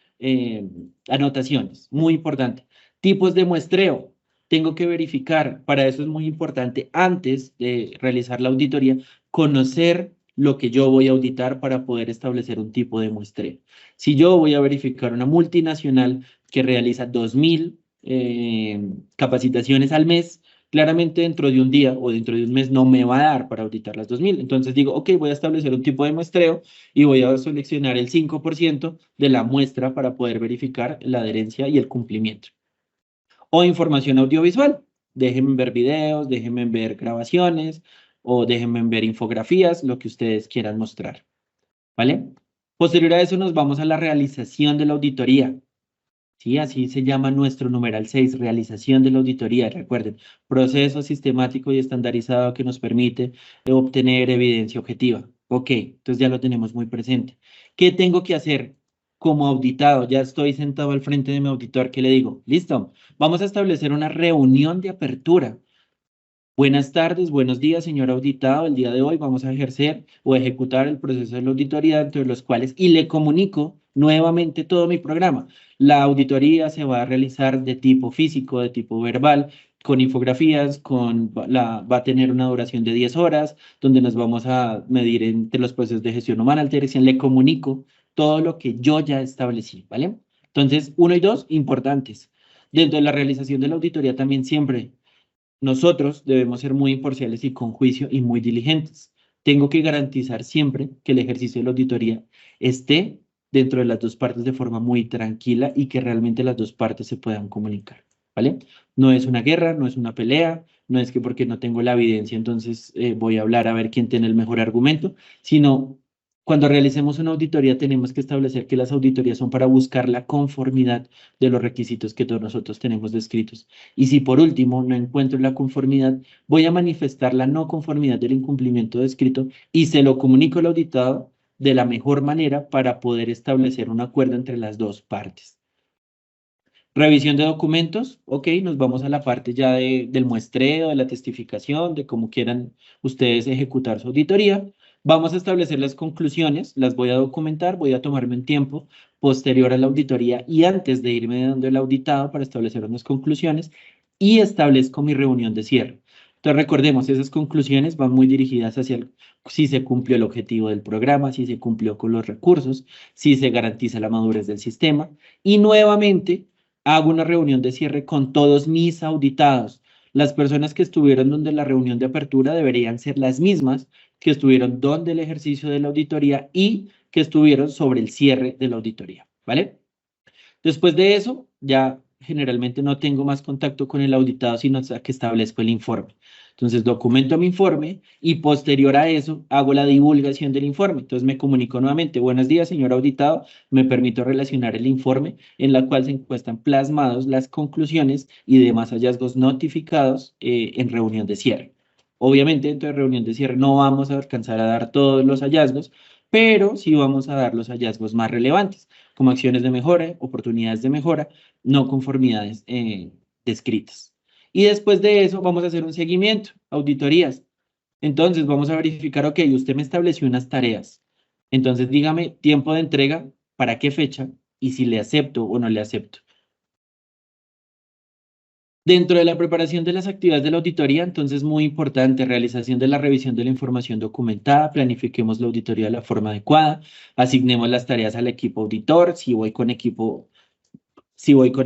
anotaciones. Muy importante. Tipos de muestreo. Tengo que verificar, para eso es muy importante, antes de realizar la auditoría, conocer lo que yo voy a auditar para poder establecer un tipo de muestreo. Si yo voy a verificar una multinacional que realiza 2.000 capacitaciones al mes, claramente dentro de un día o dentro de un mes no me va a dar para auditar las 2.000. Entonces digo, ok, voy a establecer un tipo de muestreo y voy a seleccionar el 5% de la muestra para poder verificar la adherencia y el cumplimiento. O información audiovisual. Déjenme ver videos, déjenme ver grabaciones o déjenme ver infografías, lo que ustedes quieran mostrar. ¿Vale? Posterior a eso nos vamos a la realización de la auditoría. Sí, así se llama nuestro numeral 6, realización de la auditoría. Recuerden, proceso sistemático y estandarizado que nos permite obtener evidencia objetiva. Ok, entonces ya lo tenemos muy presente. ¿Qué tengo que hacer como auditado? Ya estoy sentado al frente de mi auditor. ¿Qué le digo? Listo, vamos a establecer una reunión de apertura. Buenas tardes, buenos días, señor auditado. El día de hoy vamos a ejercer o ejecutar el proceso de la auditoría, entre los cuales, y le comunico nuevamente todo mi programa. La auditoría se va a realizar de tipo físico, de tipo verbal, con infografías, va a tener una duración de 10 horas, donde nos vamos a medir entre los procesos de gestión humana, alta dirección. Le comunico todo lo que yo ya establecí, ¿vale? Entonces, 1 y 2, importantes. Dentro de la realización de la auditoría también siempre nosotros debemos ser muy imparciales y con juicio y muy diligentes. Tengo que garantizar siempre que el ejercicio de la auditoría esté dentro de las dos partes de forma muy tranquila y que realmente las dos partes se puedan comunicar, ¿vale? No es una guerra, no es una pelea, no es que porque no tengo la evidencia entonces voy a hablar a ver quién tiene el mejor argumento, sino cuando realicemos una auditoría tenemos que establecer que las auditorías son para buscar la conformidad de los requisitos que todos nosotros tenemos descritos. Y si por último no encuentro la conformidad, voy a manifestar la no conformidad del incumplimiento descrito y se lo comunico al auditado de la mejor manera para poder establecer un acuerdo entre las dos partes. Revisión de documentos, ok, nos vamos a la parte ya del muestreo, de la testificación, de cómo quieran ustedes ejecutar su auditoría. Vamos a establecer las conclusiones, las voy a documentar, voy a tomarme un tiempo posterior a la auditoría y antes de irme dando el auditado para establecer unas conclusiones y establezco mi reunión de cierre. Entonces recordemos, esas conclusiones van muy dirigidas hacia si se cumplió el objetivo del programa, si se cumplió con los recursos, si se garantiza la madurez del sistema y nuevamente hago una reunión de cierre con todos mis auditados. Las personas que estuvieron donde la reunión de apertura deberían ser las mismas que estuvieron donde el ejercicio de la auditoría y que estuvieron sobre el cierre de la auditoría, ¿vale? Después de eso, ya generalmente no tengo más contacto con el auditado, sino hasta que establezco el informe. Entonces, documento mi informe y posterior a eso hago la divulgación del informe. Entonces, me comunico nuevamente. Buenos días, señor auditado. Me permito relacionar el informe en la cual se encuestan plasmados las conclusiones y demás hallazgos notificados en reunión de cierre. Obviamente, dentro de reunión de cierre no vamos a alcanzar a dar todos los hallazgos, pero sí vamos a dar los hallazgos más relevantes como acciones de mejora, oportunidades de mejora, no conformidades descritas. Y después de eso vamos a hacer un seguimiento, auditorías. Entonces vamos a verificar, ok, usted me estableció unas tareas. Entonces dígame tiempo de entrega, para qué fecha y si le acepto o no le acepto. Dentro de la preparación de las actividades de la auditoría, entonces muy importante, realización de la revisión de la información documentada, planifiquemos la auditoría de la forma adecuada, asignemos las tareas al equipo auditor, si voy con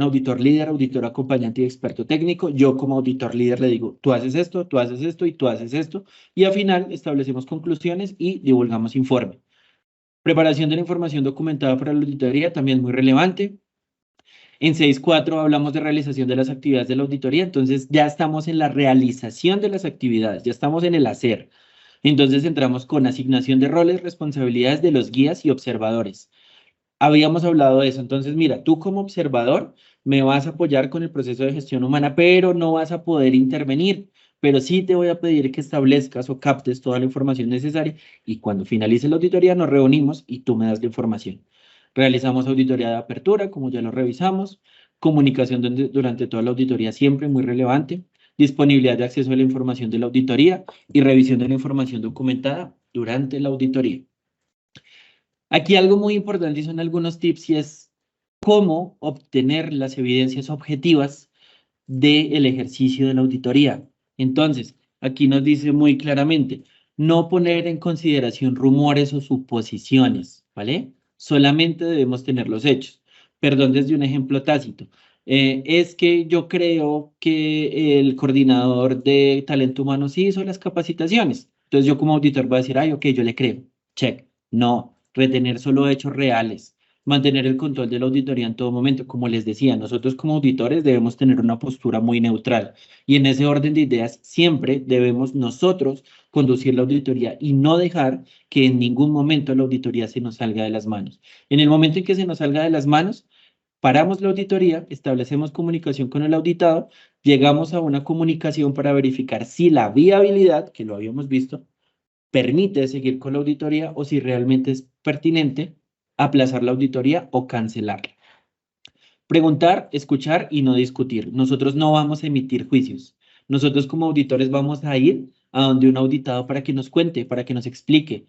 auditor líder, auditor acompañante y experto técnico, yo como auditor líder le digo, tú haces esto y tú haces esto, y al final establecemos conclusiones y divulgamos informe. Preparación de la información documentada para la auditoría, también muy relevante. En 6.4 hablamos de realización de las actividades de la auditoría, entonces ya estamos en la realización de las actividades, ya estamos en el hacer. Entonces entramos con asignación de roles, responsabilidades de los guías y observadores. Habíamos hablado de eso, entonces mira, tú como observador me vas a apoyar con el proceso de gestión humana, pero no vas a poder intervenir, pero sí te voy a pedir que establezcas o captes toda la información necesaria y cuando finalice la auditoría nos reunimos y tú me das la información. Realizamos auditoría de apertura, como ya lo revisamos, comunicación durante toda la auditoría siempre muy relevante, disponibilidad de acceso a la información de la auditoría y revisión de la información documentada durante la auditoría. Aquí algo muy importante y son algunos tips y es cómo obtener las evidencias objetivas del ejercicio de la auditoría. Entonces, aquí nos dice muy claramente, no poner en consideración rumores o suposiciones, ¿vale? Solamente debemos tener los hechos. Perdón, desde un ejemplo tácito. Es que yo creo que el coordinador de talento humano sí hizo las capacitaciones. Entonces yo como auditor voy a decir, ay, ok, yo le creo. Check. No, retener solo hechos reales, mantener el control de la auditoría en todo momento. Como les decía, nosotros como auditores debemos tener una postura muy neutral y en ese orden de ideas siempre debemos nosotros conducir la auditoría y no dejar que en ningún momento la auditoría se nos salga de las manos. En el momento en que se nos salga de las manos, paramos la auditoría, establecemos comunicación con el auditado, llegamos a una comunicación para verificar si la viabilidad, que lo habíamos visto, permite seguir con la auditoría o si realmente es pertinente aplazar la auditoría o cancelarla. Preguntar, escuchar y no discutir. Nosotros no vamos a emitir juicios. Nosotros como auditores vamos a ir a donde un auditado para que nos cuente, para que nos explique.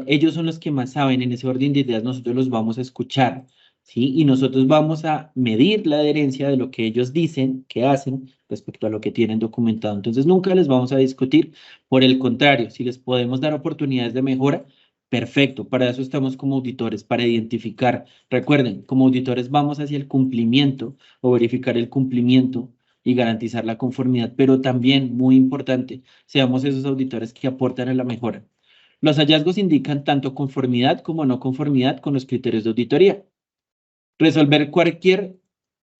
Ellos son los que más saben en ese orden de ideas, nosotros los vamos a escuchar, ¿sí? Y nosotros vamos a medir la adherencia de lo que ellos dicen, que hacen respecto a lo que tienen documentado. Entonces nunca les vamos a discutir. Por el contrario, si les podemos dar oportunidades de mejora, perfecto. Para eso estamos como auditores, para identificar. Recuerden, como auditores vamos hacia el cumplimiento o verificar el cumplimiento y garantizar la conformidad, pero también, muy importante, seamos esos auditores que aportan a la mejora. Los hallazgos indican tanto conformidad como no conformidad con los criterios de auditoría. Resolver cualquier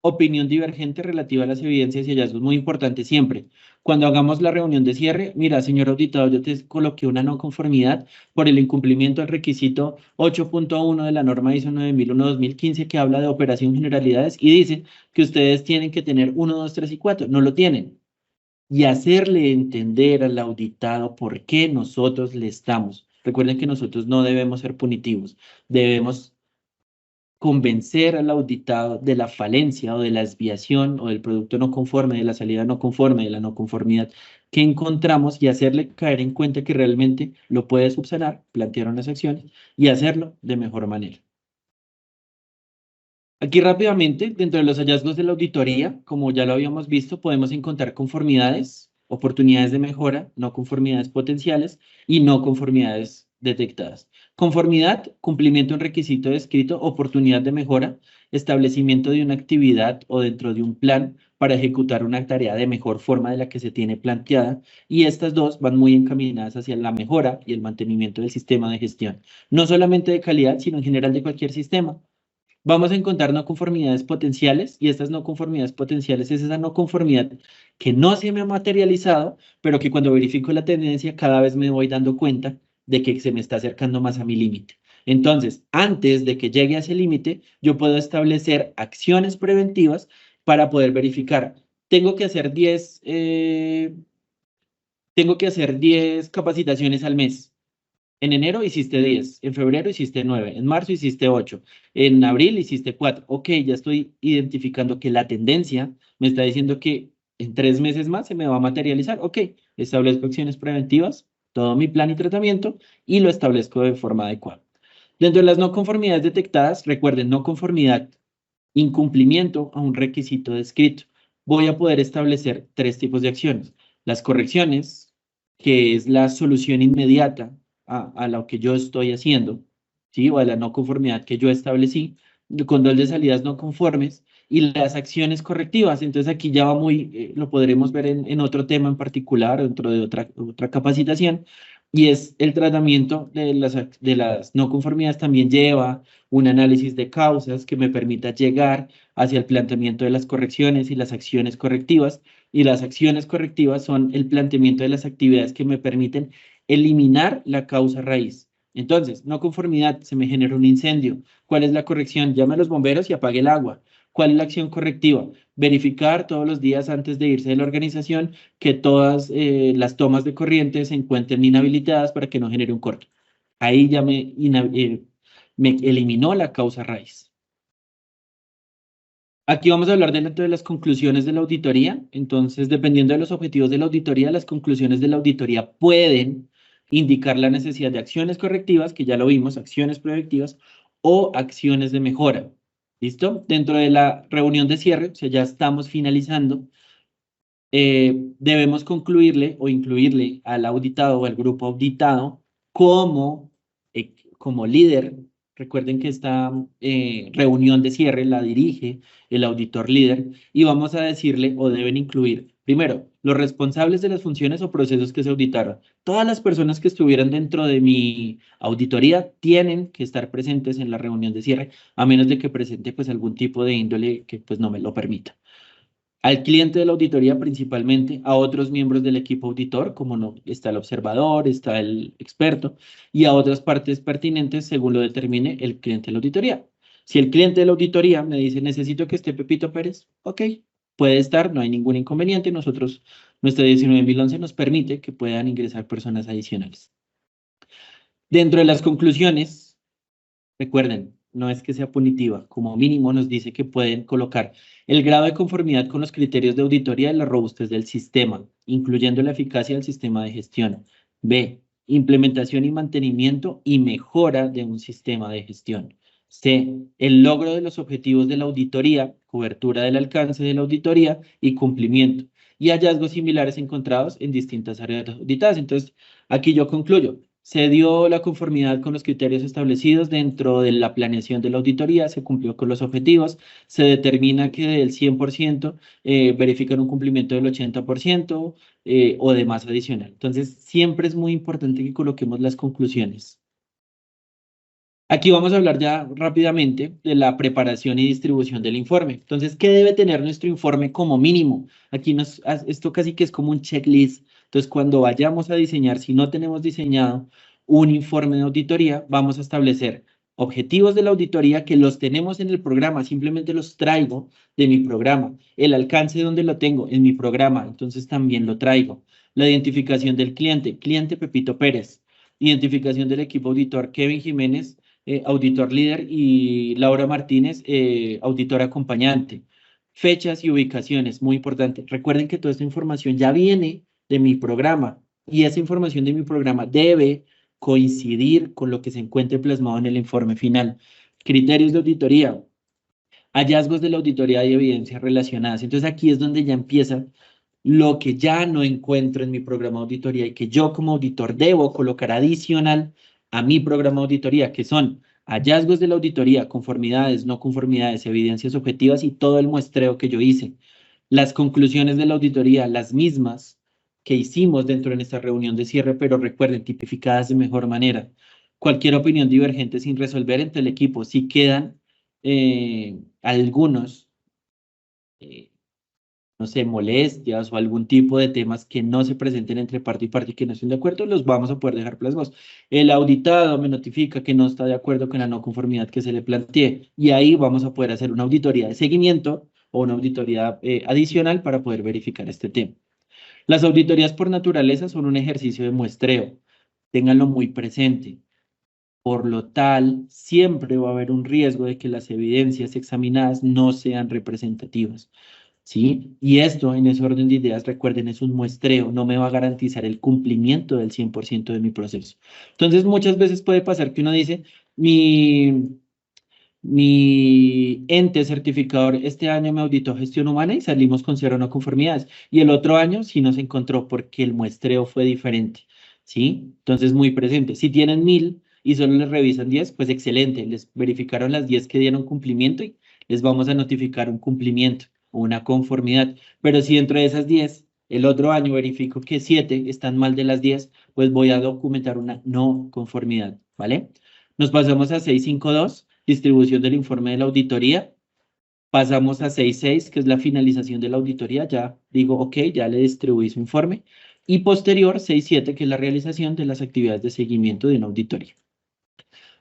opinión divergente relativa a las evidencias y hallazgos, muy importante siempre. Cuando hagamos la reunión de cierre, mira, señor auditado, yo te coloqué una no conformidad por el incumplimiento del requisito 8.1 de la norma ISO 9001-2015 que habla de operación generalidades y dice que ustedes tienen que tener 1, 2, 3 y 4. No lo tienen. Y hacerle entender al auditado por qué nosotros le estamos. Recuerden que nosotros no debemos ser punitivos, debemos convencer al auditado de la falencia o de la desviación o del producto no conforme, de la salida no conforme, de la no conformidad que encontramos y hacerle caer en cuenta que realmente lo puede subsanar, plantear unas acciones y hacerlo de mejor manera. Aquí rápidamente, dentro de los hallazgos de la auditoría, como ya lo habíamos visto, podemos encontrar conformidades, oportunidades de mejora, no conformidades potenciales y no conformidades detectadas. Conformidad, cumplimiento de un requisito descrito, oportunidad de mejora, establecimiento de una actividad o dentro de un plan para ejecutar una tarea de mejor forma de la que se tiene planteada y estas dos van muy encaminadas hacia la mejora y el mantenimiento del sistema de gestión, no solamente de calidad, sino en general de cualquier sistema. Vamos a encontrar no conformidades potenciales y estas no conformidades potenciales es esa no conformidad que no se me ha materializado, pero que cuando verifico la tendencia cada vez me voy dando cuenta de que se me está acercando más a mi límite. Entonces, antes de que llegue a ese límite, yo puedo establecer acciones preventivas para poder verificar. Tengo que hacer 10, tengo que hacer 10 capacitaciones al mes. En enero hiciste 10, en febrero hiciste 9, en marzo hiciste 8, en abril hiciste 4. Ok, ya estoy identificando que la tendencia me está diciendo que en 3 meses más se me va a materializar. Ok, establezco acciones preventivas, todo mi plan y tratamiento y lo establezco de forma adecuada. Dentro de las no conformidades detectadas, recuerden, no conformidad, incumplimiento a un requisito descrito. voy a poder establecer tres tipos de acciones. Las correcciones, que es la solución inmediata a lo que yo estoy haciendo, ¿sí? O a la no conformidad que yo establecí, el control de salidas no conformes y las acciones correctivas. Entonces aquí ya va muy, lo podremos ver en otro tema en particular, dentro de otra capacitación, y es el tratamiento de las no conformidades también lleva un análisis de causas que me permita llegar hacia el planteamiento de las correcciones y las acciones correctivas. Y las acciones correctivas son el planteamiento de las actividades que me permiten eliminar la causa raíz. Entonces, no conformidad, se me genera un incendio. ¿Cuál es la corrección? Llame a los bomberos y apague el agua. ¿Cuál es la acción correctiva? Verificar todos los días antes de irse de la organización que todas las tomas de corriente se encuentren inhabilitadas para que no genere un corto. Ahí ya me eliminó la causa raíz. Aquí vamos a hablar dentro de las conclusiones de la auditoría. Entonces, dependiendo de los objetivos de la auditoría, las conclusiones de la auditoría pueden indicar la necesidad de acciones correctivas, que ya lo vimos, acciones preventivas o acciones de mejora. ¿Listo? Dentro de la reunión de cierre, o sea, ya estamos finalizando, debemos concluirle o incluirle al auditado o al grupo auditado como líder. Recuerden que esta reunión de cierre la dirige el auditor líder y vamos a decirle o deben incluir, primero, los responsables de las funciones o procesos que se auditaron. Todas las personas que estuvieran dentro de mi auditoría tienen que estar presentes en la reunión de cierre, a menos de que presente pues algún tipo de índole que pues no me lo permita. Al cliente de la auditoría principalmente, a otros miembros del equipo auditor, como no, está el observador, está el experto, y a otras partes pertinentes según lo determine el cliente de la auditoría. Si el cliente de la auditoría me dice, necesito que esté Pepito Pérez, ok, puede estar, no hay ningún inconveniente. Nosotros, nuestra 19.011 nos permite que puedan ingresar personas adicionales. Dentro de las conclusiones, recuerden, no es que sea punitiva, como mínimo nos dice que pueden colocar el grado de conformidad con los criterios de auditoría y la robustez del sistema, incluyendo la eficacia del sistema de gestión. B, implementación y mantenimiento y mejora de un sistema de gestión. C, el logro de los objetivos de la auditoría, cobertura del alcance de la auditoría y cumplimiento. Y hallazgos similares encontrados en distintas áreas auditadas. Entonces, aquí yo concluyo. Se dio la conformidad con los criterios establecidos dentro de la planeación de la auditoría, se cumplió con los objetivos, se determina que del 100% verifican un cumplimiento del 80% o de más adicional. Entonces, siempre es muy importante que coloquemos las conclusiones. Aquí vamos a hablar ya rápidamente de la preparación y distribución del informe. Entonces, ¿qué debe tener nuestro informe como mínimo? Aquí esto casi que es como un checklist. Entonces, cuando vayamos a diseñar, si no tenemos diseñado un informe de auditoría, vamos a establecer objetivos de la auditoría que los tenemos en el programa, simplemente los traigo de mi programa. El alcance, ¿dónde lo tengo? En mi programa, entonces también lo traigo. La identificación del cliente, cliente Pepito Pérez. Identificación del equipo auditor, Kevin Jiménez, auditor líder, y Laura Martínez, auditor acompañante. Fechas y ubicaciones, muy importante. Recuerden que toda esta información ya viene de mi programa y esa información de mi programa debe coincidir con lo que se encuentre plasmado en el informe final. Criterios de auditoría, hallazgos de la auditoría y evidencias relacionadas. Entonces aquí es donde ya empieza lo que ya no encuentro en mi programa de auditoría y que yo como auditor debo colocar adicional a mi programa de auditoría, que son hallazgos de la auditoría, conformidades, no conformidades, evidencias objetivas y todo el muestreo que yo hice. Las conclusiones de la auditoría, las mismas que hicimos dentro de esta reunión de cierre, pero recuerden, tipificadas de mejor manera. Cualquier opinión divergente sin resolver entre el equipo, si quedan algunos no sé, molestias o algún tipo de temas que no se presenten entre parte y parte y que no estén de acuerdo, los vamos a poder dejar plasmados. El auditado me notifica que no está de acuerdo con la no conformidad que se le plantee y ahí vamos a poder hacer una auditoría de seguimiento o una auditoría adicional para poder verificar este tema. Las auditorías por naturaleza son un ejercicio de muestreo, ténganlo muy presente. Por lo tal, siempre va a haber un riesgo de que las evidencias examinadas no sean representativas. ¿Sí? Y esto, en ese orden de ideas, recuerden, es un muestreo, no me va a garantizar el cumplimiento del 100% de mi proceso. Entonces, muchas veces puede pasar que uno dice, mi ente certificador este año me auditó gestión humana y salimos con cero no conformidades. Y el otro año sí nos encontró porque el muestreo fue diferente, ¿sí? Entonces, muy presente. Si tienen 1000 y solo les revisan 10, pues excelente. Les verificaron las 10 que dieron cumplimiento y les vamos a notificar un cumplimiento o una conformidad. Pero si dentro de esas 10, el otro año verifico que 7 están mal de las 10, pues voy a documentar una no conformidad, ¿vale? Nos pasamos a 652, distribución del informe de la auditoría. Pasamos a 66, que es la finalización de la auditoría. Ya digo, ok, ya le distribuí su informe. Y posterior, 67, que es la realización de las actividades de seguimiento de una auditoría.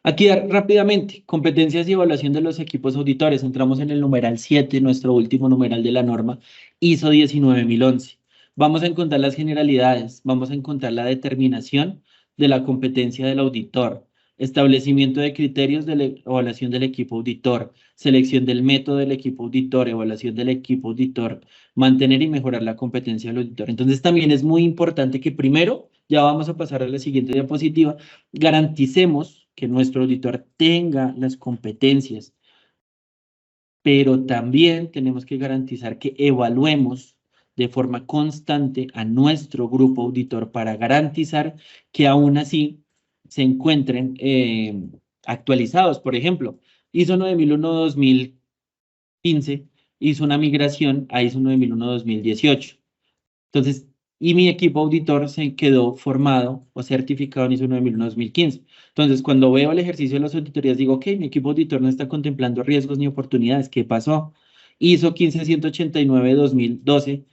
Aquí rápidamente, competencias y evaluación de los equipos auditores. Entramos en el numeral 7, nuestro último numeral de la norma, ISO 19011. Vamos a encontrar las generalidades, vamos a encontrar la determinación de la competencia del auditor, establecimiento de criterios de la evaluación del equipo auditor, selección del método del equipo auditor, evaluación del equipo auditor, mantener y mejorar la competencia del auditor. Entonces también es muy importante que primero, ya vamos a pasar a la siguiente diapositiva, garanticemos que nuestro auditor tenga las competencias, pero también tenemos que garantizar que evaluemos de forma constante a nuestro grupo auditor para garantizar que aún así se encuentren actualizados. Por ejemplo, ISO 9001-2015 hizo una migración a ISO 9001-2018. Entonces, y mi equipo auditor se quedó formado o certificado en ISO 9001-2015. Entonces, cuando veo el ejercicio de las auditorías, digo, ok, mi equipo auditor no está contemplando riesgos ni oportunidades. ¿Qué pasó? ISO 15189-2012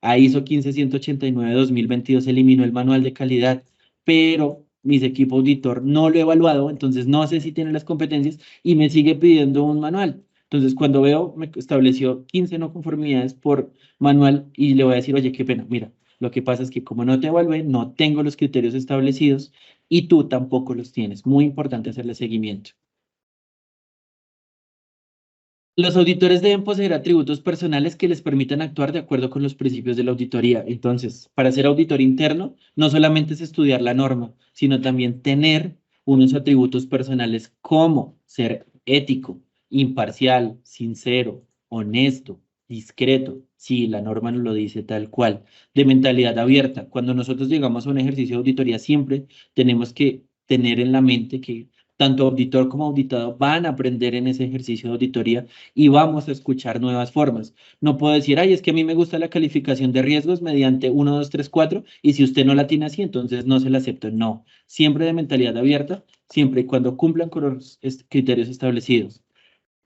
a ISO 15189-2022 eliminó el manual de calidad, pero mi equipo auditor no lo he evaluado, entonces no sé si tiene las competencias y me sigue pidiendo un manual. Entonces, cuando veo, me estableció 15 no conformidades por manual y le voy a decir, oye, qué pena, mira, lo que pasa es que como no te evalué, no tengo los criterios establecidos y tú tampoco los tienes. Muy importante hacerle seguimiento. Los auditores deben poseer atributos personales que les permitan actuar de acuerdo con los principios de la auditoría. Entonces, para ser auditor interno, no solamente es estudiar la norma, sino también tener unos atributos personales como ser ético, imparcial, sincero, honesto, discreto. Sí, la norma nos lo dice tal cual. De mentalidad abierta. Cuando nosotros llegamos a un ejercicio de auditoría, siempre tenemos que tener en la mente que tanto auditor como auditado van a aprender en ese ejercicio de auditoría y vamos a escuchar nuevas formas. No puedo decir, ay, es que a mí me gusta la calificación de riesgos mediante 1, 2, 3, 4 y si usted no la tiene así, entonces no se la acepto. No, siempre de mentalidad abierta, siempre y cuando cumplan con los criterios establecidos.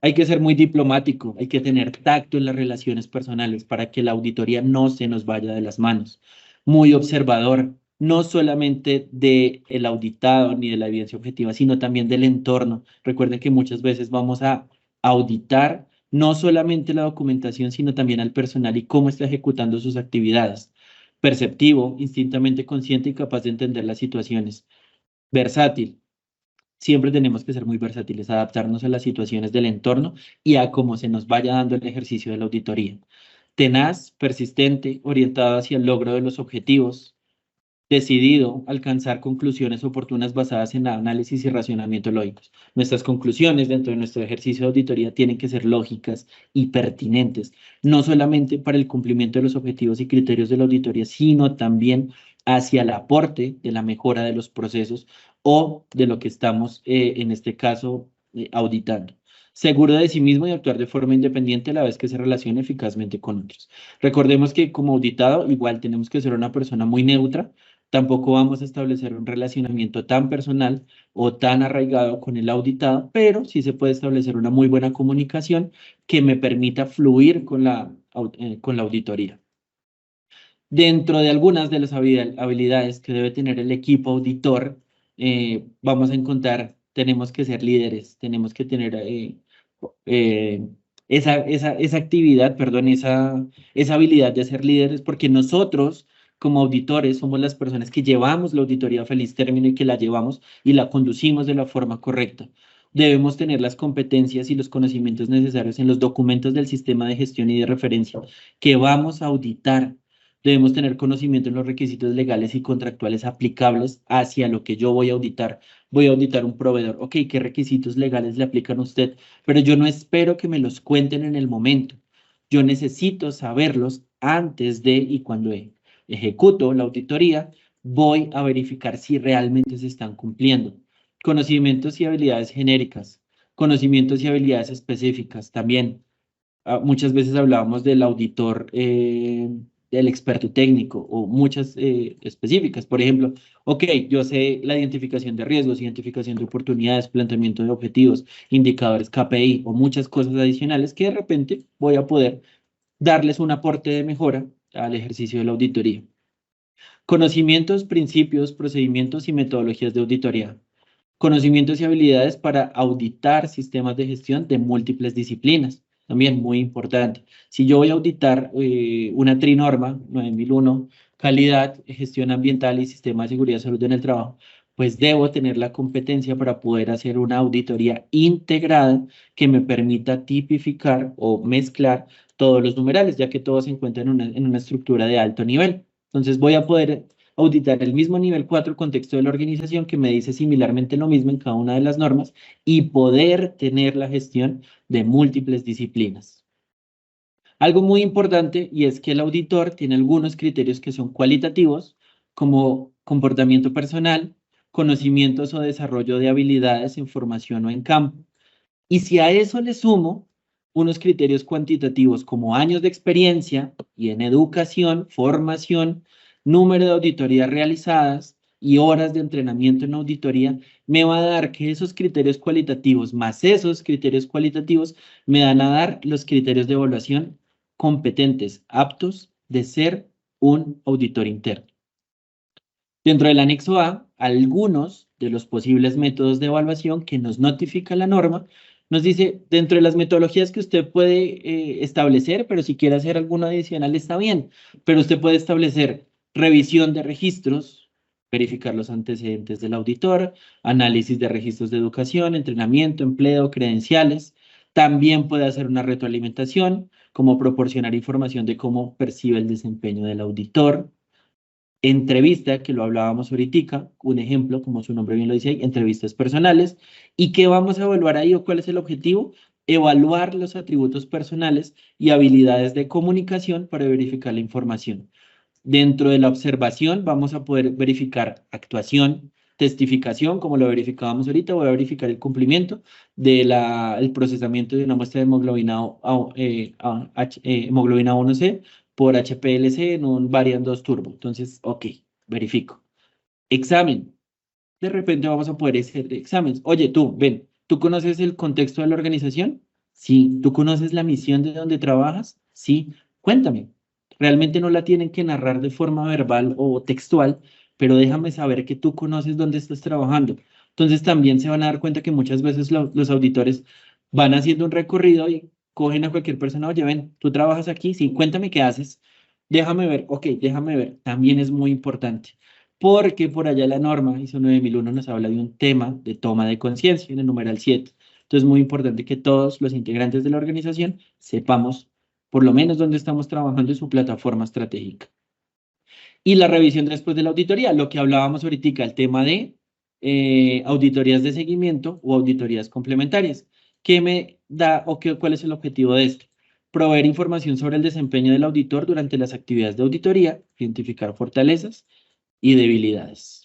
Hay que ser muy diplomático, hay que tener tacto en las relaciones personales para que la auditoría no se nos vaya de las manos. Muy observador, no solamente del auditado ni de la evidencia objetiva, sino también del entorno. Recuerden que muchas veces vamos a auditar no solamente la documentación, sino también al personal y cómo está ejecutando sus actividades. Perceptivo, instintamente consciente y capaz de entender las situaciones. Versátil, siempre tenemos que ser muy versátiles, adaptarnos a las situaciones del entorno y a cómo se nos vaya dando el ejercicio de la auditoría. Tenaz, persistente, orientado hacia el logro de los objetivos, decidido a alcanzar conclusiones oportunas basadas en análisis y razonamiento lógicos. Nuestras conclusiones dentro de nuestro ejercicio de auditoría tienen que ser lógicas y pertinentes, no solamente para el cumplimiento de los objetivos y criterios de la auditoría, sino también hacia el aporte de la mejora de los procesos o de lo que estamos, en este caso, auditando. Seguro de sí mismo y actuar de forma independiente a la vez que se relacione eficazmente con otros. Recordemos que como auditado igual tenemos que ser una persona muy neutra. Tampoco vamos a establecer un relacionamiento tan personal o tan arraigado con el auditado, pero sí se puede establecer una muy buena comunicación que me permita fluir con la auditoría. Dentro de algunas de las habilidades que debe tener el equipo auditor, vamos a encontrar, tenemos que ser líderes, tenemos que tener eh, esa actividad, perdón, esa habilidad de ser líderes, porque nosotros como auditores somos las personas que llevamos la auditoría a feliz término y que la llevamos y la conducimos de la forma correcta. Debemos tener las competencias y los conocimientos necesarios en los documentos del sistema de gestión y de referencia que vamos a auditar. Debemos tener conocimiento en los requisitos legales y contractuales aplicables hacia lo que yo voy a auditar. Voy a auditar un proveedor. Ok, ¿qué requisitos legales le aplican a usted? Pero yo no espero que me los cuenten en el momento. Yo necesito saberlos antes de y cuando ejecuto la auditoría, voy a verificar si realmente se están cumpliendo. Conocimientos y habilidades genéricas, conocimientos y habilidades específicas también. Muchas veces hablábamos del auditor, del experto técnico o muchas específicas. Por ejemplo, ok, yo sé la identificación de riesgos, identificación de oportunidades, planteamiento de objetivos, indicadores KPI o muchas cosas adicionales que de repente voy a poder darles un aporte de mejora al ejercicio de la auditoría. Conocimientos, principios, procedimientos y metodologías de auditoría. Conocimientos y habilidades para auditar sistemas de gestión de múltiples disciplinas. También muy importante. Si yo voy a auditar una trinorma 9001, calidad, gestión ambiental y sistema de seguridad y salud en el trabajo, pues debo tener la competencia para poder hacer una auditoría integrada que me permita tipificar o mezclar todos los numerales, ya que todos se encuentran en una estructura de alto nivel. Entonces voy a poder auditar el mismo nivel 4 contexto de la organización que me dice similarmente lo mismo en cada una de las normas y poder tener la gestión de múltiples disciplinas. Algo muy importante y es que el auditor tiene algunos criterios que son cualitativos, como comportamiento personal, conocimientos o desarrollo de habilidades en formación o en campo. Y si a eso le sumo unos criterios cuantitativos como años de experiencia y en educación, formación, número de auditorías realizadas y horas de entrenamiento en auditoría, me va a dar que esos criterios cualitativos más esos criterios cualitativos me dan a dar los criterios de evaluación competentes, aptos de ser un auditor interno. Dentro del anexo A, algunos de los posibles métodos de evaluación que nos notifica la norma, nos dice, dentro de las metodologías que usted puede establecer, pero si quiere hacer alguno adicional está bien, pero usted puede establecer revisión de registros, verificar los antecedentes del auditor, análisis de registros de educación, entrenamiento, empleo, credenciales. También puede hacer una retroalimentación, como proporcionar información de cómo percibe el desempeño del auditor. Entrevista, que lo hablábamos ahorita, un ejemplo, como su nombre bien lo dice ahí, entrevistas personales. ¿Y qué vamos a evaluar ahí o cuál es el objetivo? Evaluar los atributos personales y habilidades de comunicación para verificar la información. Dentro de la observación vamos a poder verificar actuación, testificación, como lo verificábamos ahorita, voy a verificar el cumplimiento del procesamiento de una muestra de hemoglobina, hemoglobina 1C por HPLC en un Variant 2 Turbo. Entonces, ok, verifico. Examen. De repente vamos a poder hacer exámenes. Oye, tú, ven, ¿tú conoces el contexto de la organización? Sí. ¿Tú conoces la misión de donde trabajas? Sí. Cuéntame. Realmente no la tienen que narrar de forma verbal o textual, pero déjame saber que tú conoces dónde estás trabajando. Entonces también se van a dar cuenta que muchas veces los auditores van haciendo un recorrido y cogen a cualquier persona, oye, ven, tú trabajas aquí, sí, cuéntame qué haces. Déjame ver, ok, déjame ver. También es muy importante porque por allá la norma ISO 9001 nos habla de un tema de toma de conciencia en el numeral 7. Entonces es muy importante que todos los integrantes de la organización sepamos por lo menos dónde estamos trabajando en su plataforma estratégica. Y la revisión después de la auditoría, lo que hablábamos ahorita, el tema de auditorías de seguimiento o auditorías complementarias. ¿Qué me da o cuál es el objetivo de esto? Proveer información sobre el desempeño del auditor durante las actividades de auditoría, identificar fortalezas y debilidades.